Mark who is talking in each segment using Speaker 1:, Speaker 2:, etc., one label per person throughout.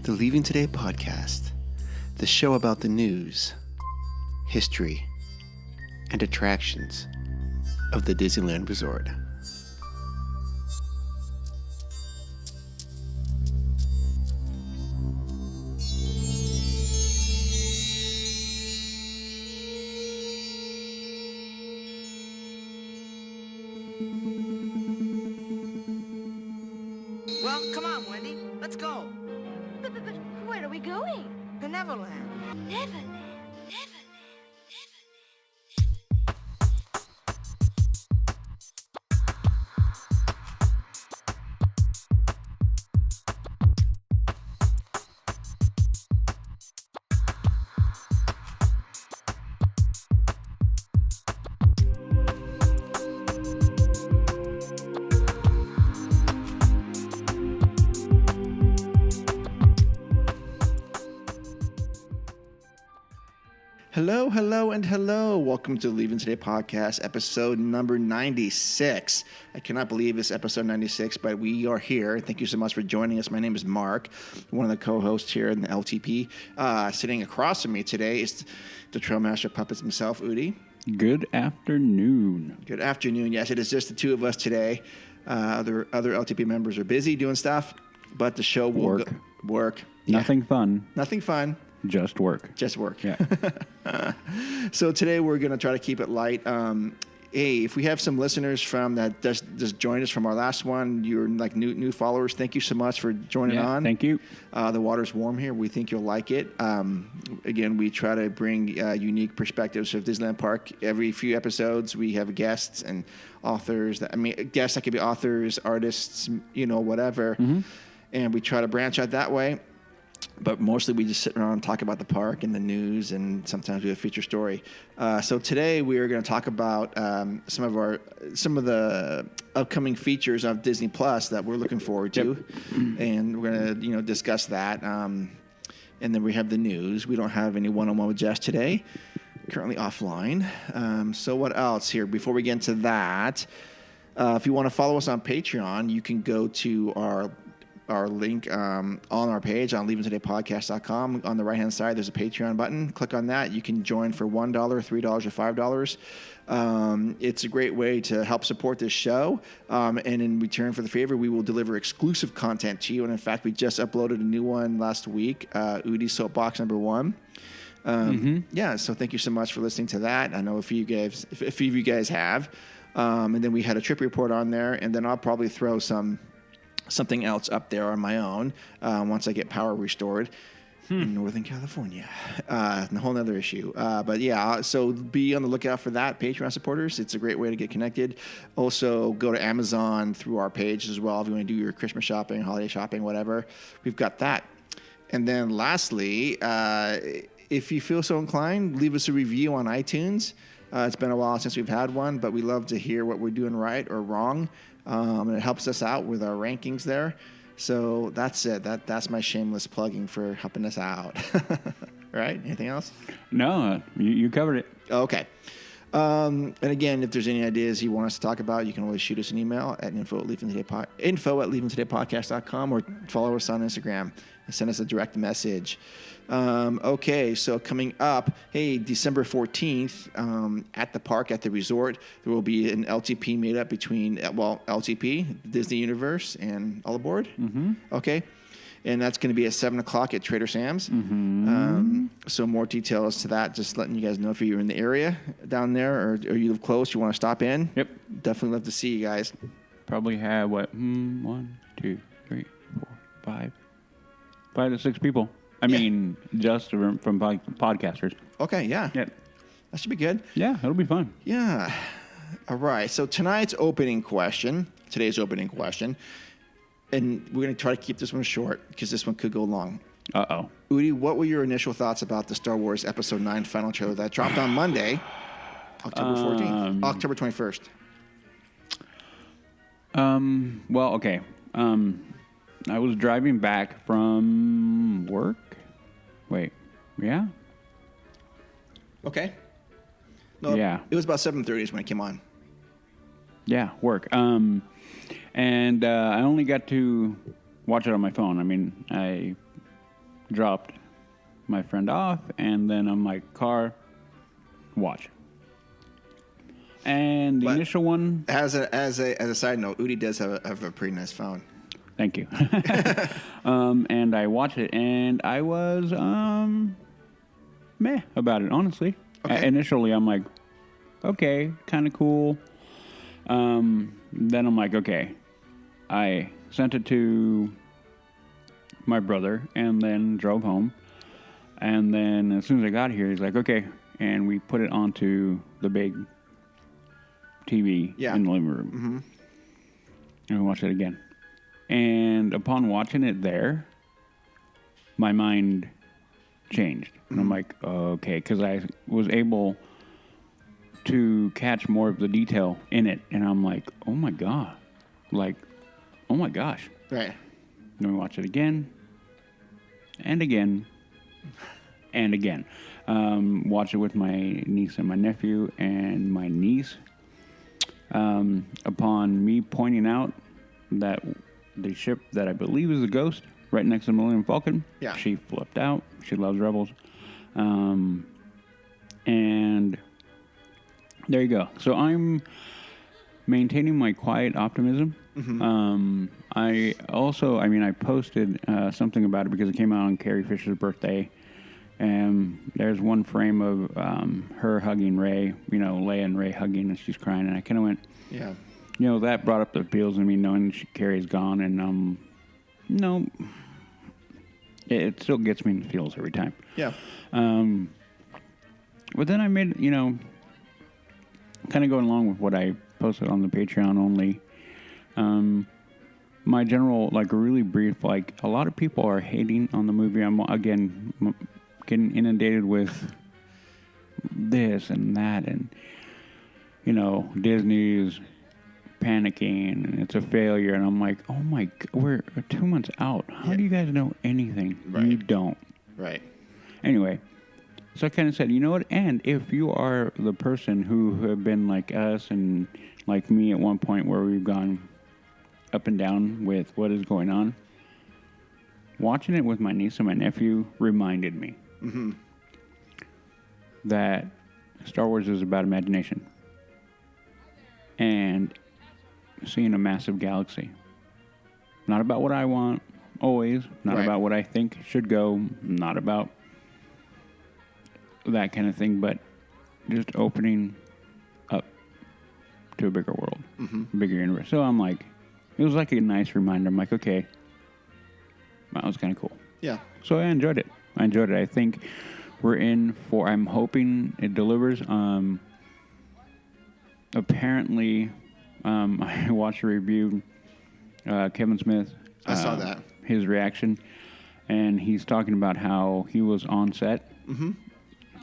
Speaker 1: The Leaving Today podcast, the show about the news, history, and attractions of the Disneyland Resort.
Speaker 2: Well, come on, Wendy. Let's go.
Speaker 3: But where are we going?
Speaker 2: To Neverland.
Speaker 3: Neverland.
Speaker 1: Hello, and hello. Welcome to the Leaving Today podcast, episode number 96. I cannot believe it's episode 96, but we are here. Thank you so much for joining us. My name is Mark, one of the co-hosts here in the LTP. Sitting across from me today is the Trailmaster Puppets himself, Udi.
Speaker 4: Good afternoon.
Speaker 1: Good afternoon. Yes, it is just the two of us today. Other LTP members are busy doing stuff, but the show will work.
Speaker 4: Nothing fun.
Speaker 1: Nothing fun.
Speaker 4: Just work.
Speaker 1: Just work.
Speaker 4: Yeah.
Speaker 1: So today we're going to try to keep it light. Hey, if we have some listeners from that just joined us from our last one, you're like new followers. Thank you so much for joining on.
Speaker 4: Thank you.
Speaker 1: The water's warm here. We think you'll like it. Again, we try to bring unique perspectives of Disneyland Park. Every few episodes, we have guests and authors. Guests that could be authors, artists, whatever. Mm-hmm. And we try to branch out that way. But mostly we just sit around and talk about the park and the news, and sometimes we have a feature story. So today we are going to talk about some of the upcoming features of Disney Plus that we're looking forward to, and we're going to discuss that. And then we have the news. We don't have any one-on-one with Jess today, currently offline. So what else here? Before we get into that, if you want to follow us on Patreon, you can go to our link on our page on leavingtodaypodcast.com. On the right-hand side, there's a Patreon button. Click on that. You can join for $1, $3, or $5. It's a great way to help support this show. And in return for the favor, we will deliver exclusive content to you. And in fact, we just uploaded a new one last week, Udi's Soapbox number 1. Yeah, so thank you so much for listening to that. I know a few of you guys have. And then we had a trip report on there. And then I'll probably throw something else up there on my own once I get power restored in Northern California. A whole other issue. But yeah, so be on the lookout for that, Patreon supporters. It's a great way to get connected. Also, go to Amazon through our page as well if you want to do your Christmas shopping, holiday shopping, whatever. We've got that. And then lastly, if you feel so inclined, leave us a review on iTunes. It's been a while since we've had one, but we love to hear what we're doing right or wrong. And it helps us out with our rankings there. So that's it. That's my shameless plugging for helping us out. Right? Anything else?
Speaker 4: No, you covered it.
Speaker 1: Okay. And again, if there's any ideas you want us to talk about, you can always shoot us an email at info@leavingtodaypodcast.com or follow us on Instagram and send us a direct message. Okay, so coming up, December 14th, at the park, at the resort, there will be an LTP meetup between, LTP, Disney Universe, and All Aboard. Mm-hmm. Okay, and that's going to be at 7 o'clock at Trader Sam's. Mm-hmm. So more details to that, just letting you guys know if you're in the area down there or you live close, you want to stop in.
Speaker 4: Yep.
Speaker 1: Definitely love to see you guys.
Speaker 4: Probably have, 1, 2, 3, 4, 5 to 6 people. I mean, just from podcasters.
Speaker 1: Okay, yeah.
Speaker 4: Yep.
Speaker 1: That should be good.
Speaker 4: Yeah, it'll be fun.
Speaker 1: Yeah. All right. So today's opening question, and we're going to try to keep this one short because this one could go long.
Speaker 4: Uh-oh.
Speaker 1: Udi, what were your initial thoughts about the Star Wars Episode 9 final trailer that dropped on Monday, October 14th, October 21st?
Speaker 4: Well, okay. I was driving back from work. Wait, yeah?
Speaker 1: Okay. No,
Speaker 4: yeah.
Speaker 1: It was about 7:30 is when it came on.
Speaker 4: Yeah, work. And I only got to watch it on my phone. I mean, I dropped my friend off, and then I'm like, car, watch. And the initial one...
Speaker 1: As a side note, Udi does have a pretty nice phone.
Speaker 4: Thank you. And I watched it, and I was meh about it, honestly.
Speaker 1: Okay.
Speaker 4: Initially, I'm like, okay, kind of cool. Then I'm like, okay. I sent it to my brother and then drove home. And then as soon as I got here, he's like, okay. And we put it onto the big TV in the living room.
Speaker 1: Mm-hmm.
Speaker 4: And we watched it again. And upon watching it there, my mind changed. And I'm like, okay, because I was able to catch more of the detail in it. And I'm like, oh my God. Like, oh my gosh.
Speaker 1: Right.
Speaker 4: Then we watch it again and again and again. Watch it with my niece and my nephew and my niece. Upon me pointing out that the ship that I believe is a Ghost right next to the Millennium Falcon, she flipped out. She loves Rebels. And there you go. So I'm maintaining my quiet optimism. Mm-hmm. I posted something about it because it came out on Carrie Fisher's birthday. And there's one frame of her hugging Rey, Leia and Rey hugging, and she's crying. And I kind of went,
Speaker 1: yeah.
Speaker 4: That brought up the feels in me knowing Carrie's gone. And, no, it still gets me in the feels every time.
Speaker 1: Yeah.
Speaker 4: But then I made, kind of going along with what I posted on the Patreon only. My general, really brief, a lot of people are hating on the movie. I'm, again, getting inundated with this and that, and Disney's panicking and it's a failure, and I'm like, oh my God, we're 2 months out. How do you guys know anything?
Speaker 1: Right.
Speaker 4: You don't.
Speaker 1: Right.
Speaker 4: Anyway, so I kind of said, you know what? And if you are the person who have been like us and like me at one point where we've gone up and down with what is going on, watching it with my niece and my nephew reminded me that Star Wars is about imagination and seeing a massive galaxy. Not about what I want, always. Not about what I think should go. Not about that kind of thing, but just opening up to a bigger world, bigger universe. So I'm like, it was like a nice reminder. I'm like, okay, that was kind of cool.
Speaker 1: Yeah.
Speaker 4: So I enjoyed it. I think we're in for, I'm hoping it delivers. Apparently, I watched a review, Kevin Smith.
Speaker 1: I saw that.
Speaker 4: His reaction. And he's talking about how he was on set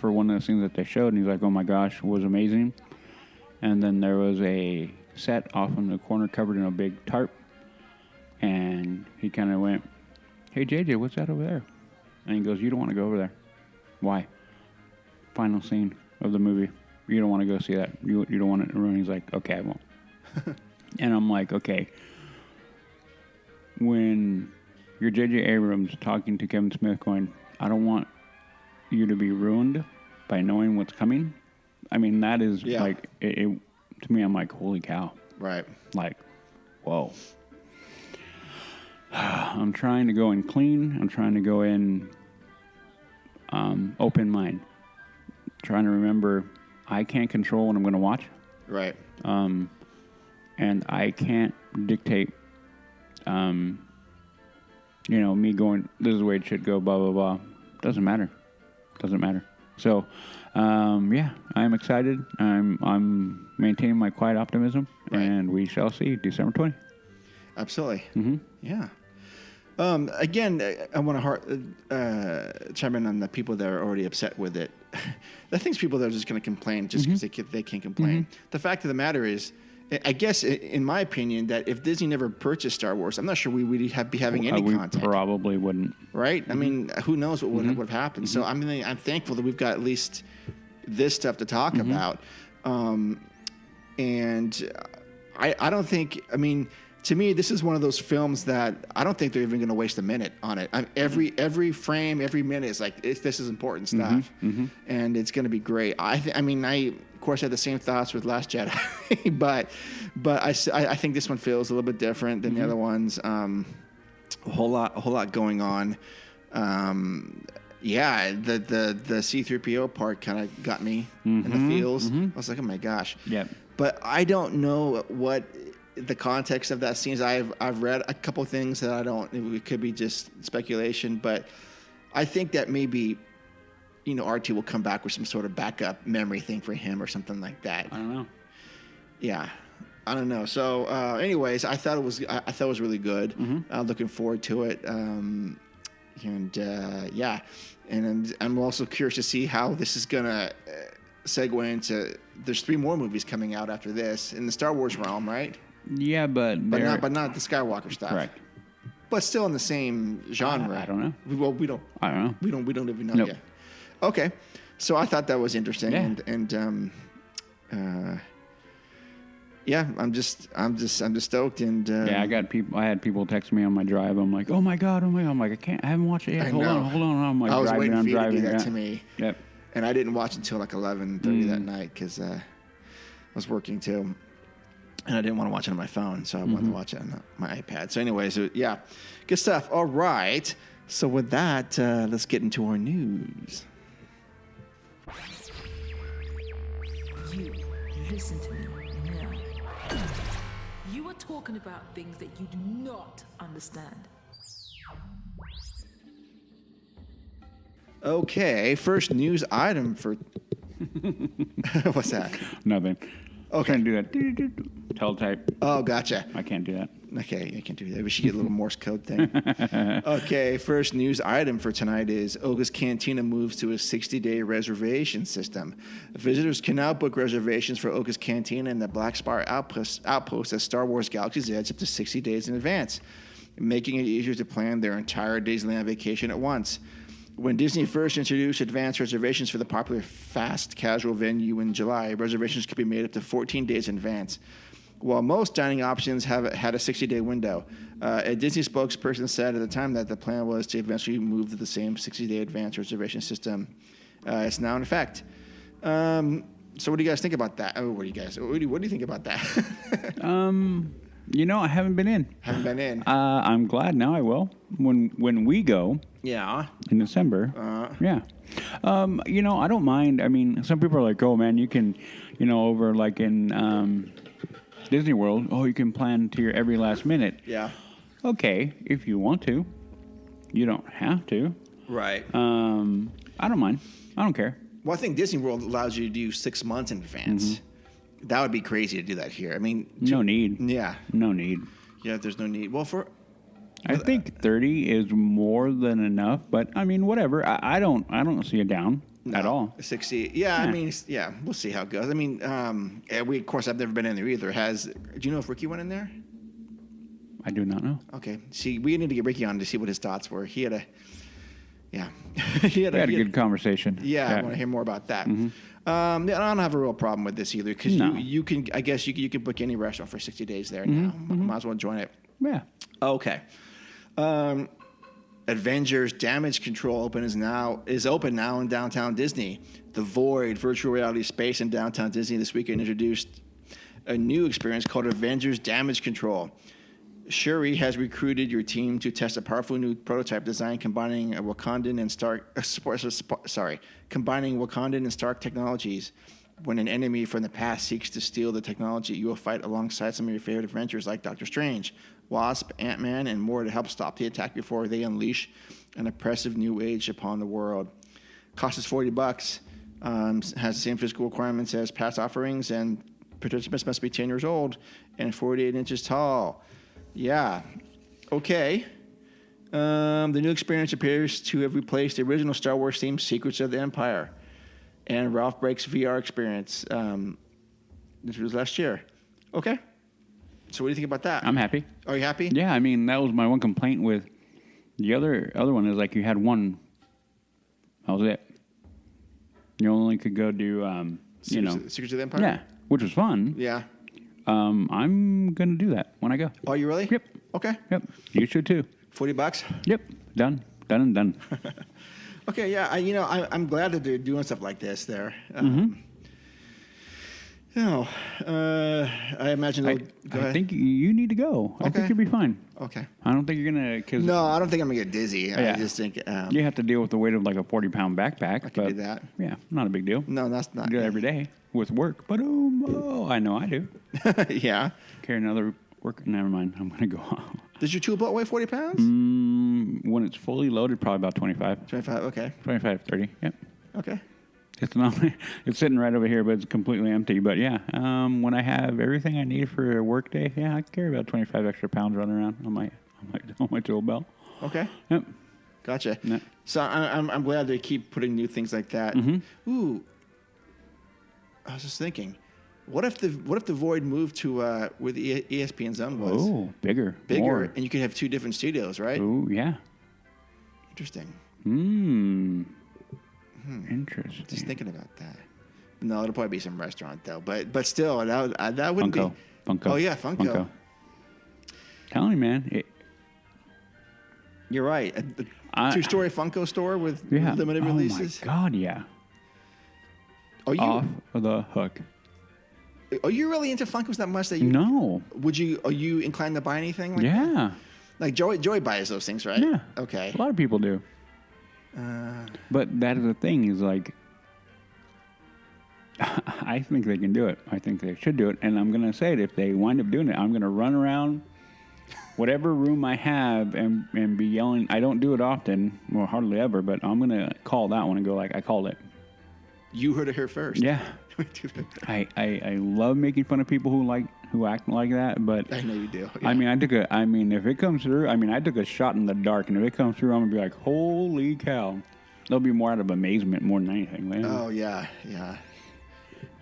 Speaker 4: for one of the things that they showed. And he's like, oh my gosh, it was amazing. And then there was a set off in the corner covered in a big tarp. And he kind of went, hey, JJ, what's that over there? And he goes, you don't want to go over there. Why? Final scene of the movie. You don't want to go see that. You don't want it to ruin. He's like, okay, I won't. And I'm like, okay. When you're J.J. Abrams talking to Kevin Smith going, I don't want you to be ruined by knowing what's coming. I mean, that is like, it to me, I'm like, holy cow.
Speaker 1: Right.
Speaker 4: Like, whoa. I'm trying to go in clean. I'm trying to go in open mind. Trying to remember I can't control what I'm going to watch.
Speaker 1: Right.
Speaker 4: And I can't dictate, me going, this is the way it should go, blah, blah, blah. Doesn't matter. So, I am excited. I'm maintaining my quiet optimism, and we shall see December 20.
Speaker 1: Absolutely.
Speaker 4: Mm-hmm.
Speaker 1: Yeah. Again, I want to chime in on the people that are already upset with it. I think people that are just going to complain just because they can't complain. Mm-hmm. The fact of the matter is, I guess, in my opinion, that if Disney never purchased Star Wars, I'm not sure we would be having any content.
Speaker 4: We probably wouldn't.
Speaker 1: Right? I mean, who knows what would have happened. So I'm thankful that we've got at least this stuff to talk about. And I don't think, to me, this is one of those films that I don't think they're even going to waste a minute on it. Every frame, every minute is like, this is important stuff. And it's going to be great. I of course, had the same thoughts with Last Jedi, but I think this one feels a little bit different than the other ones. A whole lot going on. Yeah, the C-3PO part kind of got me in the feels. I was like, oh my gosh.
Speaker 4: Yeah.
Speaker 1: But I don't know what the context of that scene is. I've read a couple things that I don't. It could be just speculation, but I think that maybe, R2 will come back with some sort of backup memory thing for him or something like that.
Speaker 4: I don't know.
Speaker 1: Yeah, I don't know. So, anyways, I thought it was really good. Looking forward to it. Yeah, and I'm also curious to see how this is gonna segue into. There's 3 more movies coming out after this in the Star Wars realm, right?
Speaker 4: Yeah, but
Speaker 1: not the Skywalker stuff.
Speaker 4: Correct.
Speaker 1: But still in the same genre.
Speaker 4: I don't know.
Speaker 1: Well, we don't.
Speaker 4: I don't know.
Speaker 1: We don't even know
Speaker 4: Nope.
Speaker 1: yet. Okay, so I thought that was interesting,
Speaker 4: Yeah.
Speaker 1: yeah, I'm just stoked, and
Speaker 4: Yeah, I had people text me on my drive. I'm like, oh my god. I'm like, I haven't watched it yet. Hold on. I'm like,
Speaker 1: I was
Speaker 4: driving.
Speaker 1: waiting for you
Speaker 4: driving.
Speaker 1: to do that
Speaker 4: Yeah.
Speaker 1: to me.
Speaker 4: Yep.
Speaker 1: And I didn't watch until like 11:30 that night because I was working too, and I didn't want to watch it on my phone, so I wanted to watch it on my iPad. So, anyways, yeah, good stuff. All right, so with that, let's get into our news.
Speaker 5: You listen to me now. You are talking about things that you do not understand.
Speaker 1: Okay, first news item for what's that?
Speaker 4: Nothing.
Speaker 1: Okay.
Speaker 4: Can't do that. Teletype.
Speaker 1: Oh, gotcha.
Speaker 4: I can't do that.
Speaker 1: Okay, I can't do that. We should get a little Morse code thing. Okay, first news item for tonight is Oga's Cantina moves to a 60-day reservation system. Visitors can now book reservations for Oga's Cantina and the Black Spire outpost at Star Wars Galaxy's Edge up to 60 days in advance, making it easier to plan their entire Disneyland vacation at once. When Disney first introduced advanced reservations for the popular fast casual venue in July, reservations could be made up to 14 days in advance. While most dining options have had a 60-day window, a Disney spokesperson said at the time that the plan was to eventually move to the same 60-day advanced reservation system. It's now in effect. So what do you guys think about that? What do you think about that?
Speaker 4: I haven't been in.
Speaker 1: Haven't been in.
Speaker 4: I'm glad now I will. When we go
Speaker 1: Yeah.
Speaker 4: in December. Yeah. I don't mind. I mean, some people are like, oh, man, you can, over like in Disney World, you can plan to your every last minute.
Speaker 1: Yeah.
Speaker 4: Okay, if you want to. You don't have to.
Speaker 1: Right.
Speaker 4: I don't mind. I don't care.
Speaker 1: Well, I think Disney World allows you to do 6 months in advance. That would be crazy to do that here. I mean...
Speaker 4: No need.
Speaker 1: Yeah.
Speaker 4: No need.
Speaker 1: Yeah, there's no need. Well,
Speaker 4: I think 30 is more than enough, but I mean, whatever. I don't see it down at all.
Speaker 1: 60. Yeah, I mean, we'll see how it goes. I mean, of course, I've never been in there either. Do you know if Ricky went in there?
Speaker 4: I do not know.
Speaker 1: Okay. See, we need to get Ricky on to see what his thoughts were. He had a
Speaker 4: good conversation.
Speaker 1: Yeah, I want to hear more about that. I don't have a real problem with this either because you can, I guess you can book any restaurant for 60 days there now. Might as well join it.
Speaker 4: Yeah.
Speaker 1: Okay. Avengers Damage Control is open now in downtown Disney. The Void virtual reality space in downtown Disney this weekend introduced a new experience called Avengers Damage Control. Shuri has recruited your team to test a powerful new prototype design combining Wakandan and Stark technologies. When an enemy from the past seeks to steal the technology, you will fight alongside some of your favorite Avengers like Doctor Strange, Wasp, Ant-Man, and more to help stop the attack before they unleash an oppressive new age upon the world. Cost is $40. Has the same physical requirements as past offerings, and participants must be 10 years old and 48 inches tall. Yeah. Okay. The new experience appears to have replaced the original Star Wars themed Secrets of the Empire and Ralph Breaks VR experience. This was last year. Okay. So what do you think about that?
Speaker 4: I'm happy.
Speaker 1: Are you happy?
Speaker 4: Yeah, I mean, that was my one complaint with the other one is like you had one. That was it. You only could go do,
Speaker 1: Secrets of the Empire?
Speaker 4: Yeah, which was fun.
Speaker 1: Yeah.
Speaker 4: I'm going to do that when I go.
Speaker 1: Are you really?
Speaker 4: Yep.
Speaker 1: Okay.
Speaker 4: Yep. You should too.
Speaker 1: $40?
Speaker 4: Yep. Done. Done and done.
Speaker 1: Okay, yeah. I'm glad that they're doing stuff like this there. I imagine they'll... Go
Speaker 4: I
Speaker 1: ahead.
Speaker 4: think you need to go. I think you'll be fine.
Speaker 1: Okay.
Speaker 4: I don't think you're going to...
Speaker 1: No, I don't think I'm going to get dizzy. I just think...
Speaker 4: you have to deal with the weight of like a 40-pound backpack.
Speaker 1: I can do that.
Speaker 4: Yeah, not a big deal.
Speaker 1: No, that's not...
Speaker 4: Do it every day with work. But, I know I do.
Speaker 1: Yeah.
Speaker 4: Carry another work... Never mind. I'm going to go.
Speaker 1: Does your tool belt weigh 40 pounds?
Speaker 4: When it's fully loaded, probably about 25.
Speaker 1: 25, okay.
Speaker 4: 25, 30, yep.
Speaker 1: Okay.
Speaker 4: It's not. It's sitting right over here, but it's completely empty. But yeah, when I have everything I need for a work day, I can carry about 25 extra pounds running around on my tool belt.
Speaker 1: Okay.
Speaker 4: Yep.
Speaker 1: Gotcha.
Speaker 4: Yep.
Speaker 1: So I'm glad they keep putting new things like that.
Speaker 4: Mm-hmm.
Speaker 1: Ooh. I was just thinking, what if the Void moved to where the ESPN Zone was?
Speaker 4: Oh, bigger, more.
Speaker 1: And you could have two different studios, right?
Speaker 4: Oh, yeah.
Speaker 1: Interesting.
Speaker 4: Interesting.
Speaker 1: Just thinking about that. No, it'll probably be some restaurant though. But still, that would be
Speaker 4: Funko.
Speaker 1: Oh yeah, Funko.
Speaker 4: Telling you, man.
Speaker 1: You're right. A two-story Funko store with limited releases.
Speaker 4: Oh my God, yeah.
Speaker 1: Are you
Speaker 4: off the hook?
Speaker 1: Are you really into Funkos that much that you?
Speaker 4: No.
Speaker 1: Are you inclined to buy anything? Like
Speaker 4: yeah.
Speaker 1: That? Like Joey buys those things, right?
Speaker 4: Yeah.
Speaker 1: Okay.
Speaker 4: A lot of people do. But that is the thing is like, I think they can do it. I think they should do it. And I'm going to say it. If they wind up doing it, I'm going to run around whatever room I have and be yelling. I don't do it often, well, hardly ever, but I'm going to call that one and go like, I called it.
Speaker 1: You heard it here first.
Speaker 4: Yeah. I love making fun of people who act like that, but
Speaker 1: I know you do. Yeah.
Speaker 4: I mean, if it comes through, I took a shot in the dark, and if it comes through, I'm gonna be like, holy cow! There'll be more out of amazement more than anything, man.
Speaker 1: Oh yeah.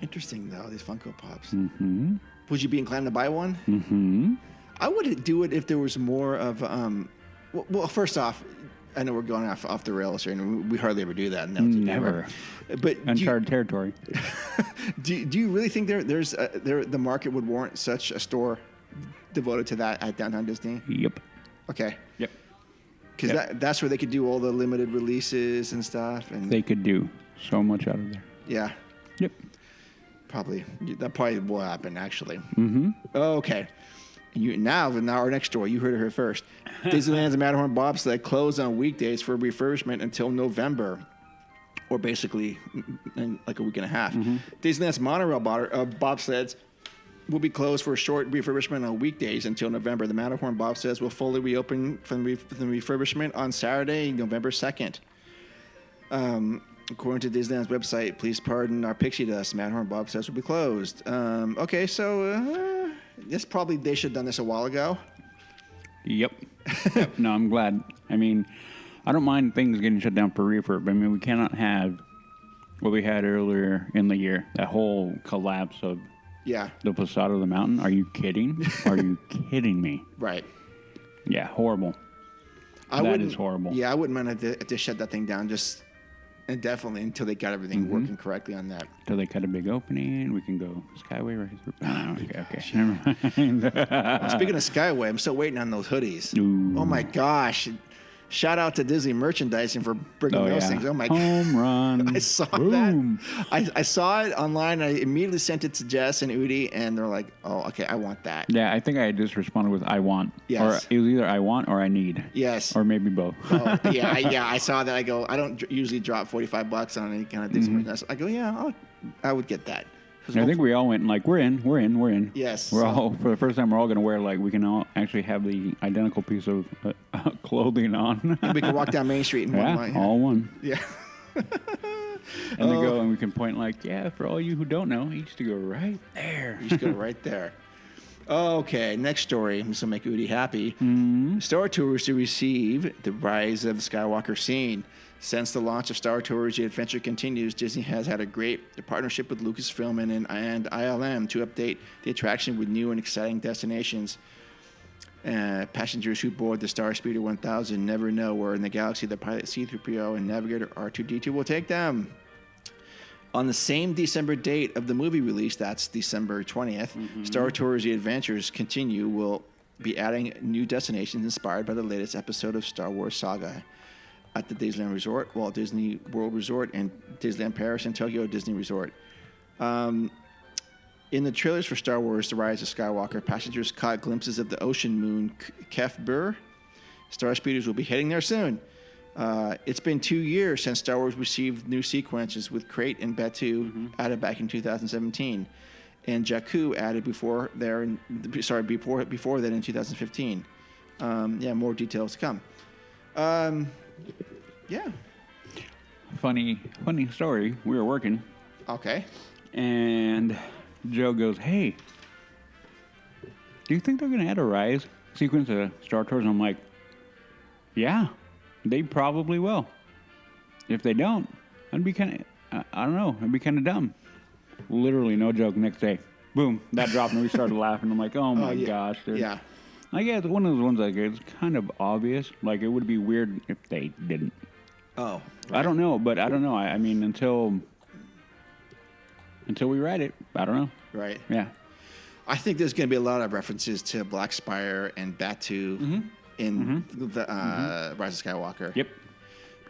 Speaker 1: Interesting though, these Funko Pops.
Speaker 4: Mm-hmm.
Speaker 1: Would you be inclined to buy one?
Speaker 4: Mm-hmm.
Speaker 1: I would do it if there was more of. Well, first off, I know we're going off the rails here, and we hardly ever do that.
Speaker 4: Never.
Speaker 1: But
Speaker 4: uncharted territory.
Speaker 1: Do you really think the market would warrant such a store devoted to that at Downtown Disney?
Speaker 4: Yep.
Speaker 1: Okay.
Speaker 4: Yep.
Speaker 1: Because that's where they could do all the limited releases and stuff. And
Speaker 4: they could do so much out of there.
Speaker 1: Yeah.
Speaker 4: Yep.
Speaker 1: That probably will happen, actually.
Speaker 4: Mm-hmm.
Speaker 1: Okay. Now our next story, you heard it here first. Disneyland's Matterhorn bobsled closed on weekdays for refurbishment until November, or basically in like a week and a half.
Speaker 4: Mm-hmm.
Speaker 1: Disneyland's monorail bobsleds will be closed for a short refurbishment on weekdays until November. The Matterhorn bobsleds will fully reopen from the refurbishment on Saturday, November 2nd. According to Disneyland's website, please pardon our pixie dust. Matterhorn bobsleds will be closed. Okay, so this probably they should have done this a while ago.
Speaker 4: Yep. No, I'm glad. I mean, I don't mind things getting shut down for refurb. I mean, we cannot have what we had earlier in the year, that whole collapse of the facade of the mountain. Are you kidding? Are you kidding me?
Speaker 1: Right.
Speaker 4: Yeah, horrible. That is horrible.
Speaker 1: Yeah, I wouldn't mind if they shut that thing down just indefinitely until they got everything working correctly on that.
Speaker 4: Until they cut a big opening, we can go Skyway right through. Okay, never mind.
Speaker 1: Speaking of Skyway, I'm still waiting on those hoodies.
Speaker 4: Ooh.
Speaker 1: Oh my gosh. Shout out to Disney Merchandising for bringing those things. Oh my God.
Speaker 4: Home run.
Speaker 1: I saw
Speaker 4: Boom.
Speaker 1: that. I saw it online. I immediately sent it to Jess and Udi, and they're like, oh, okay, I want that.
Speaker 4: Yeah, I think I just responded with I want.
Speaker 1: Yes.
Speaker 4: Or it was either I want or I need.
Speaker 1: Yes.
Speaker 4: Or maybe both.
Speaker 1: Oh, yeah, I saw that. I go, I don't usually drop $45 on any kind of Disney merchandise. I go, yeah, I would get that.
Speaker 4: I think we all went like, we're in.
Speaker 1: Yes.
Speaker 4: We're all, for the first time, we're all going to wear, like, we can all actually have the identical piece of clothing on.
Speaker 1: We can walk down Main Street and
Speaker 4: all one.
Speaker 1: Yeah.
Speaker 4: And then go and we can point like, for all you who don't know, you used to go right there.
Speaker 1: You just go right there. Okay, next story. This will make Udi happy. StarTours to receive the Rise of the Skywalker scene. Since the launch of StarTours, the adventure continues. Disney has had a great partnership with Lucasfilm and ILM to update the attraction with new and exciting destinations. Passengers who board the Starspeeder 1000 never know where in the galaxy the pilot C-3PO and navigator R2-D2 will take them. On the same December date of the movie release, that's December 20th, StarTours The Adventures Continue will be adding new destinations inspired by the latest episode of Star Wars Saga at the Disneyland Resort, Walt Disney World Resort, and Disneyland Paris and Tokyo Disney Resort. In the trailers for Star Wars The Rise of Skywalker, passengers caught glimpses of the ocean moon Kef Bir. Star Speeders will be heading there soon. It's been 2 years since Star Wars received new sequences with Crate and Batuu added back in 2017, and Jakku added before that in 2015. More details to come. Yeah.
Speaker 4: Funny story. We were working,
Speaker 1: Okay.
Speaker 4: and Joe goes, "Hey, do you think they're going to add a Rise sequence to StarTours?" And I'm like, "Yeah, they probably will. If they don't, I'd be kind of, I don't know, I'd be kind of dumb." Literally, no joke, next day, boom, that dropped, and we started laughing. I'm like, oh my gosh, dude.
Speaker 1: Yeah.
Speaker 4: I guess one of those ones, like, it's kind of obvious. Like, it would be weird if they didn't.
Speaker 1: Oh.
Speaker 4: I don't know, but I don't know. I mean, until we write it, I don't know.
Speaker 1: Right.
Speaker 4: Yeah.
Speaker 1: I think there's going to be a lot of references to Black Spire and Batuu in the Rise of Skywalker.
Speaker 4: Yep.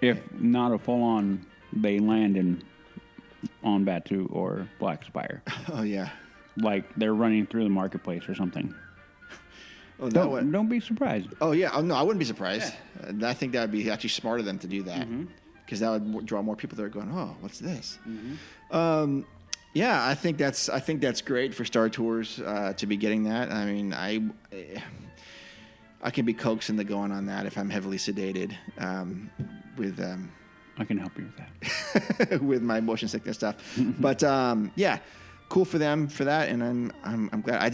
Speaker 4: If not a full-on, they land on Batuu or Black Spire.
Speaker 1: Oh, yeah.
Speaker 4: Like they're running through the marketplace or something.
Speaker 1: Oh,
Speaker 4: Don't be surprised.
Speaker 1: Oh, yeah. Oh, no, I wouldn't be surprised. Yeah. I think that would be actually smart of them to do that, because that would draw more people that are going, oh, what's this? Yeah, I think that's great for StarTours to be getting that. I mean, I can be coaxed into going on that if I'm heavily sedated with
Speaker 4: I can help you with that.
Speaker 1: with my motion sickness stuff. But yeah, cool for them for that, and I'm glad. I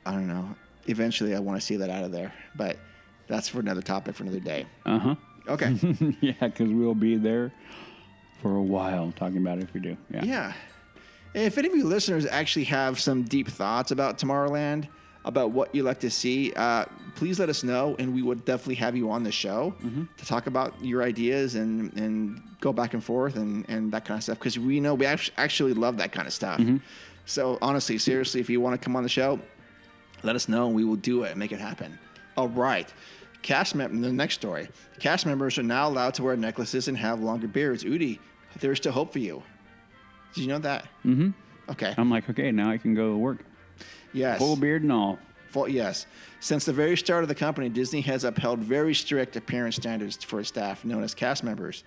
Speaker 1: don't know. Eventually, I want to see that out of there, but that's for another topic for another day. Okay.
Speaker 4: Yeah, because we'll be there for a while talking about it if we do. Yeah.
Speaker 1: Yeah. If any of you listeners actually have some deep thoughts about Tomorrowland, about what you'd like to see, please let us know, and we would definitely have you on the show to talk about your ideas and go back and forth and that kind of stuff, because we know we actually love that kind of stuff. So honestly, seriously, if you want to come on the show, let us know, and we will do it and make it happen. All right. The next story. Cast members are now allowed to wear necklaces and have longer beards. Udi, there is still hope for you. Did you know that? Okay.
Speaker 4: I'm like, okay, now I can go to work.
Speaker 1: Yes.
Speaker 4: Full beard and all.
Speaker 1: Yes. Since the very start of the company, Disney has upheld very strict appearance standards for its staff, known as cast members,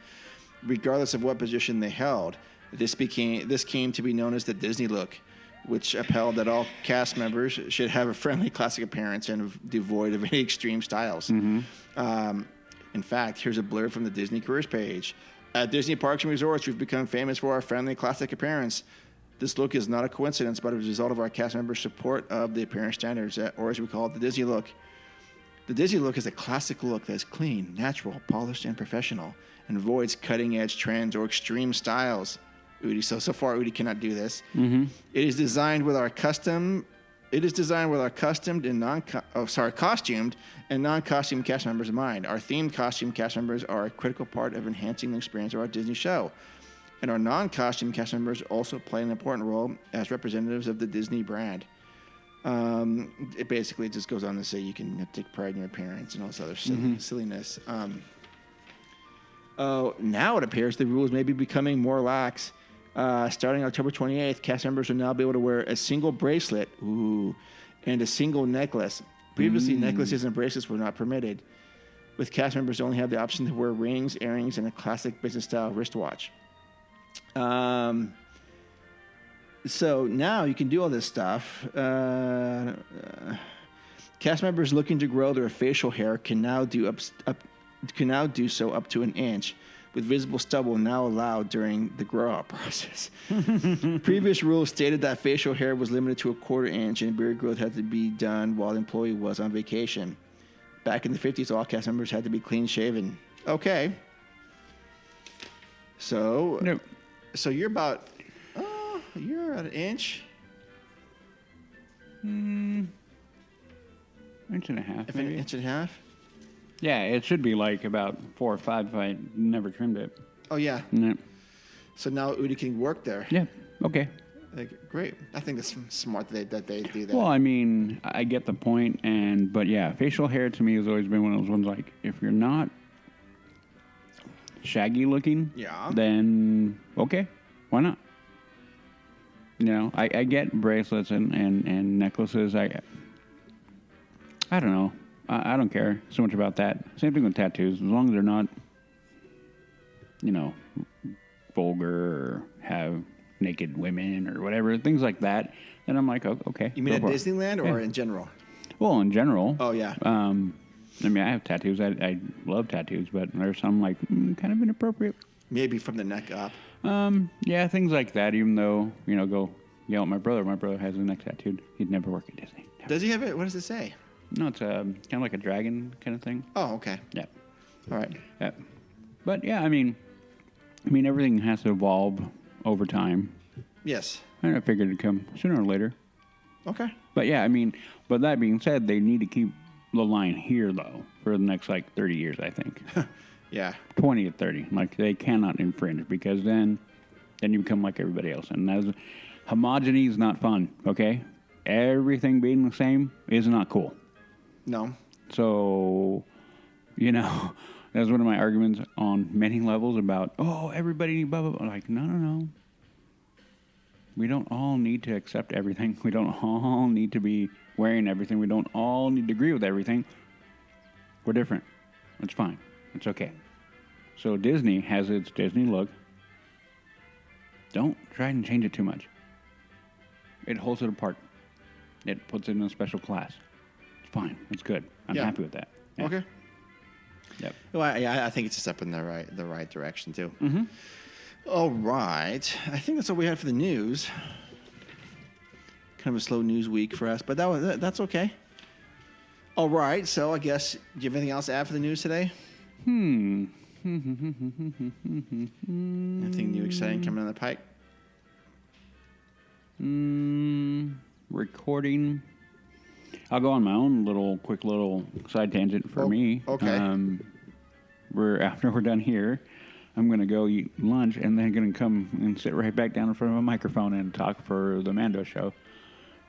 Speaker 1: regardless of what position they held. This came to be known as the Disney look, which upheld that all cast members should have a friendly, classic appearance and devoid of any extreme styles. In fact, here's a blurb from the Disney careers page. At Disney Parks and Resorts, we've become famous for our friendly, classic appearance. This look is not a coincidence, but a result of our cast members' support of the appearance standards, or as we call it, the Disney look. The Disney look is a classic look that is clean, natural, polished, and professional, and avoids cutting-edge trends or extreme styles. Udi, so far, Udi cannot do this. It is designed with our costumed and costumed and non-costumed cast members in mind. Our themed costume cast members are a critical part of enhancing the experience of our Disney show. And our non-costume cast members also play an important role as representatives of the Disney brand. It basically just goes on to say you can take pride in your appearance and all this other silliness. Now it appears the rules may be becoming more lax. Starting October 28th, cast members will now be able to wear a single bracelet and a single necklace. Previously, necklaces and bracelets were not permitted, with cast members only have the option to wear rings, earrings, and a classic business-style wristwatch. So now you can do all this stuff. Cast members looking to grow their facial hair can now do so up to an inch, with visible stubble now allowed during the grow-out process. Previous rules stated that facial hair was limited to a quarter inch and beard growth had to be done while the employee was on vacation. Back in the 50s, all cast members had to be clean-shaven. Okay. So,
Speaker 4: Nope.
Speaker 1: So you're about, you're at an inch?
Speaker 4: Inch and a half,
Speaker 1: If an
Speaker 4: maybe.
Speaker 1: inch and a half?
Speaker 4: Yeah, it should be like about 4 or 5 if I never trimmed it.
Speaker 1: Oh, yeah.
Speaker 4: Yep.
Speaker 1: So now Udi can work there.
Speaker 4: Yeah. Okay.
Speaker 1: Like, great. I think that's smart that they do that.
Speaker 4: Well, I mean, I get the point, but yeah, facial hair to me has always been one of those ones. Like, if you're not shaggy looking, then okay, why not? You know, I get bracelets and necklaces. I don't know. I don't care so much about that. Same thing with tattoos. As long as they're not, you know, vulgar or have naked women or whatever, things like that, then I'm like, oh, okay.
Speaker 1: You mean at Disneyland or in general?
Speaker 4: Well, in general.
Speaker 1: Oh, yeah.
Speaker 4: I mean, I have tattoos. I love tattoos, but there's some like kind of inappropriate.
Speaker 1: Maybe from the neck up.
Speaker 4: Yeah, things like that. Even though, you know, go yell at my brother. My brother has his neck tattooed. He'd never work at Disney. Never.
Speaker 1: Does he have it? What does it say?
Speaker 4: No, it's kind of like a dragon kind of thing.
Speaker 1: Oh, okay.
Speaker 4: Yeah.
Speaker 1: All right.
Speaker 4: Yeah. But yeah, I mean, everything has to evolve over time.
Speaker 1: Yes.
Speaker 4: And I figured it'd come sooner or later.
Speaker 1: Okay.
Speaker 4: But yeah, I mean, but that being said, they need to keep the line here though for the next like 30 years, I think.
Speaker 1: Yeah.
Speaker 4: 20 to 30. Like they cannot infringe because then you become like everybody else. And that's, homogeny is not fun. Okay. Everything being the same is not cool.
Speaker 1: No.
Speaker 4: So, you know, that's one of my arguments on many levels about, oh, everybody blah, blah, blah. Like, no. We don't all need to accept everything. We don't all need to be wearing everything. We don't all need to agree with everything. We're different. It's fine. It's okay. So Disney has its Disney look. Don't try and change it too much. It holds it apart. It puts it in a special class. It's fine. It's good. I'm happy with that. Yeah.
Speaker 1: Okay.
Speaker 4: Yep.
Speaker 1: Well, I think it's a step in the right direction too.
Speaker 4: Mm-hmm.
Speaker 1: All right. I think that's all we had for the news. Kind of a slow news week for us, but that's okay. All right. So I guess, do you have anything else to add for the news today? Anything new exciting coming down the pike?
Speaker 4: Recording. I'll go on my own quick little side tangent for me.
Speaker 1: Okay.
Speaker 4: After we're done here, I'm going to go eat lunch and then going to come and sit right back down in front of a microphone and talk for the Mando show.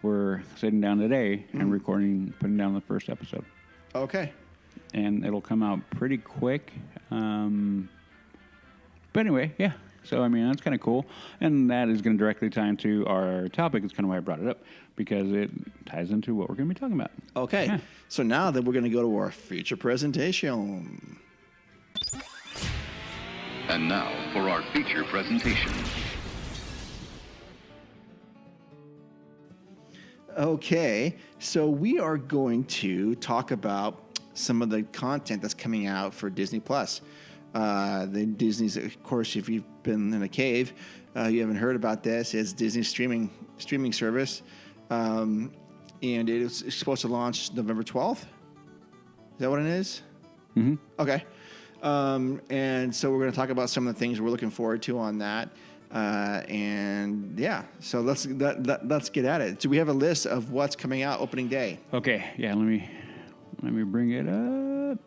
Speaker 4: We're sitting down today and recording, putting down the first episode.
Speaker 1: Okay.
Speaker 4: And it'll come out pretty quick. But anyway, yeah. So, I mean, that's kind of cool. And that is going to directly tie into our topic. It's kind of why I brought it up, because it ties into what we're going to be talking about.
Speaker 1: Okay. Yeah. So now that we're going to go to our feature presentation.
Speaker 6: And now for our feature presentation.
Speaker 1: Okay, so we are going to talk about some of the content that's coming out for Disney Plus. The Disney's, of course, if you've been in a cave, you haven't heard about this. It's Disney's streaming service, and it is supposed to launch November 12th. Is that what it is?
Speaker 4: Mm-hmm.
Speaker 1: Okay. And so we're going to talk about some of the things we're looking forward to on that. And yeah, so let's get at it. Do we have a list of what's coming out opening day?
Speaker 4: Okay. Yeah. Let me bring it up.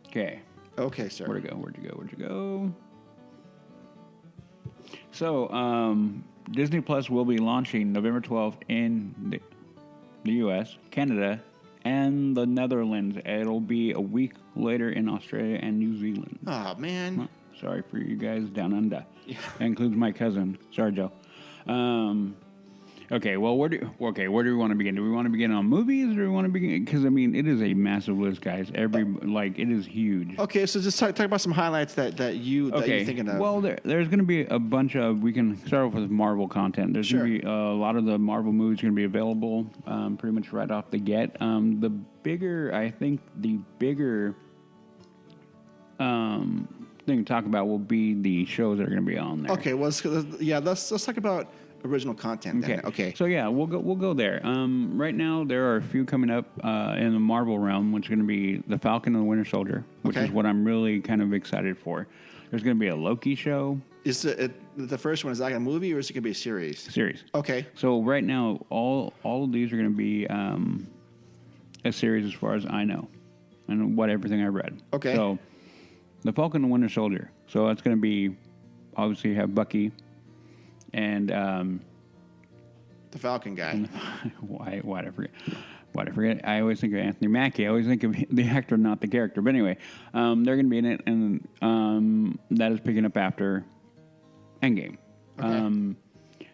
Speaker 4: Okay.
Speaker 1: Okay, sir.
Speaker 4: Where'd you go? So, Disney Plus will be launching November 12th in the U.S., Canada, and the Netherlands. It'll be a week later in Australia and New Zealand.
Speaker 1: Oh, man.
Speaker 4: Well, sorry for you guys down under. Yeah. That includes my cousin. Sorry, Joe. Okay, well, where do we want to begin? Do we want to begin on movies, or do we want to begin? Because, I mean, it is a massive list, guys. It is huge.
Speaker 1: Okay, so just talk about some highlights that you're thinking of.
Speaker 4: Well, there's going to be a bunch of, we can start off with Marvel content. There's going to be a lot of the Marvel movies going to be available pretty much right off the get. The bigger thing to talk about will be the shows that are going to be on there.
Speaker 1: Okay, well, let's talk about original content then. Okay.
Speaker 4: So yeah, we'll go there. Right now there are a few coming up in the Marvel realm, which is going to be The Falcon and the Winter Soldier, which is what I'm really kind of excited for. There's going to be a Loki show.
Speaker 1: Is the first one, is that like a movie or is it going to be a series?
Speaker 4: Series.
Speaker 1: Okay.
Speaker 4: So right now all of these are going to be a series as far as I know and everything I read.
Speaker 1: Okay.
Speaker 4: So the Falcon and Winter Soldier. So it's going to be, obviously, you have Bucky and
Speaker 1: the Falcon guy.
Speaker 4: Why did I forget? Why did I forget? I always think of Anthony Mackie. I always think of the actor, not the character. But anyway, they're going to be in it, and that is picking up after Endgame.
Speaker 1: Okay.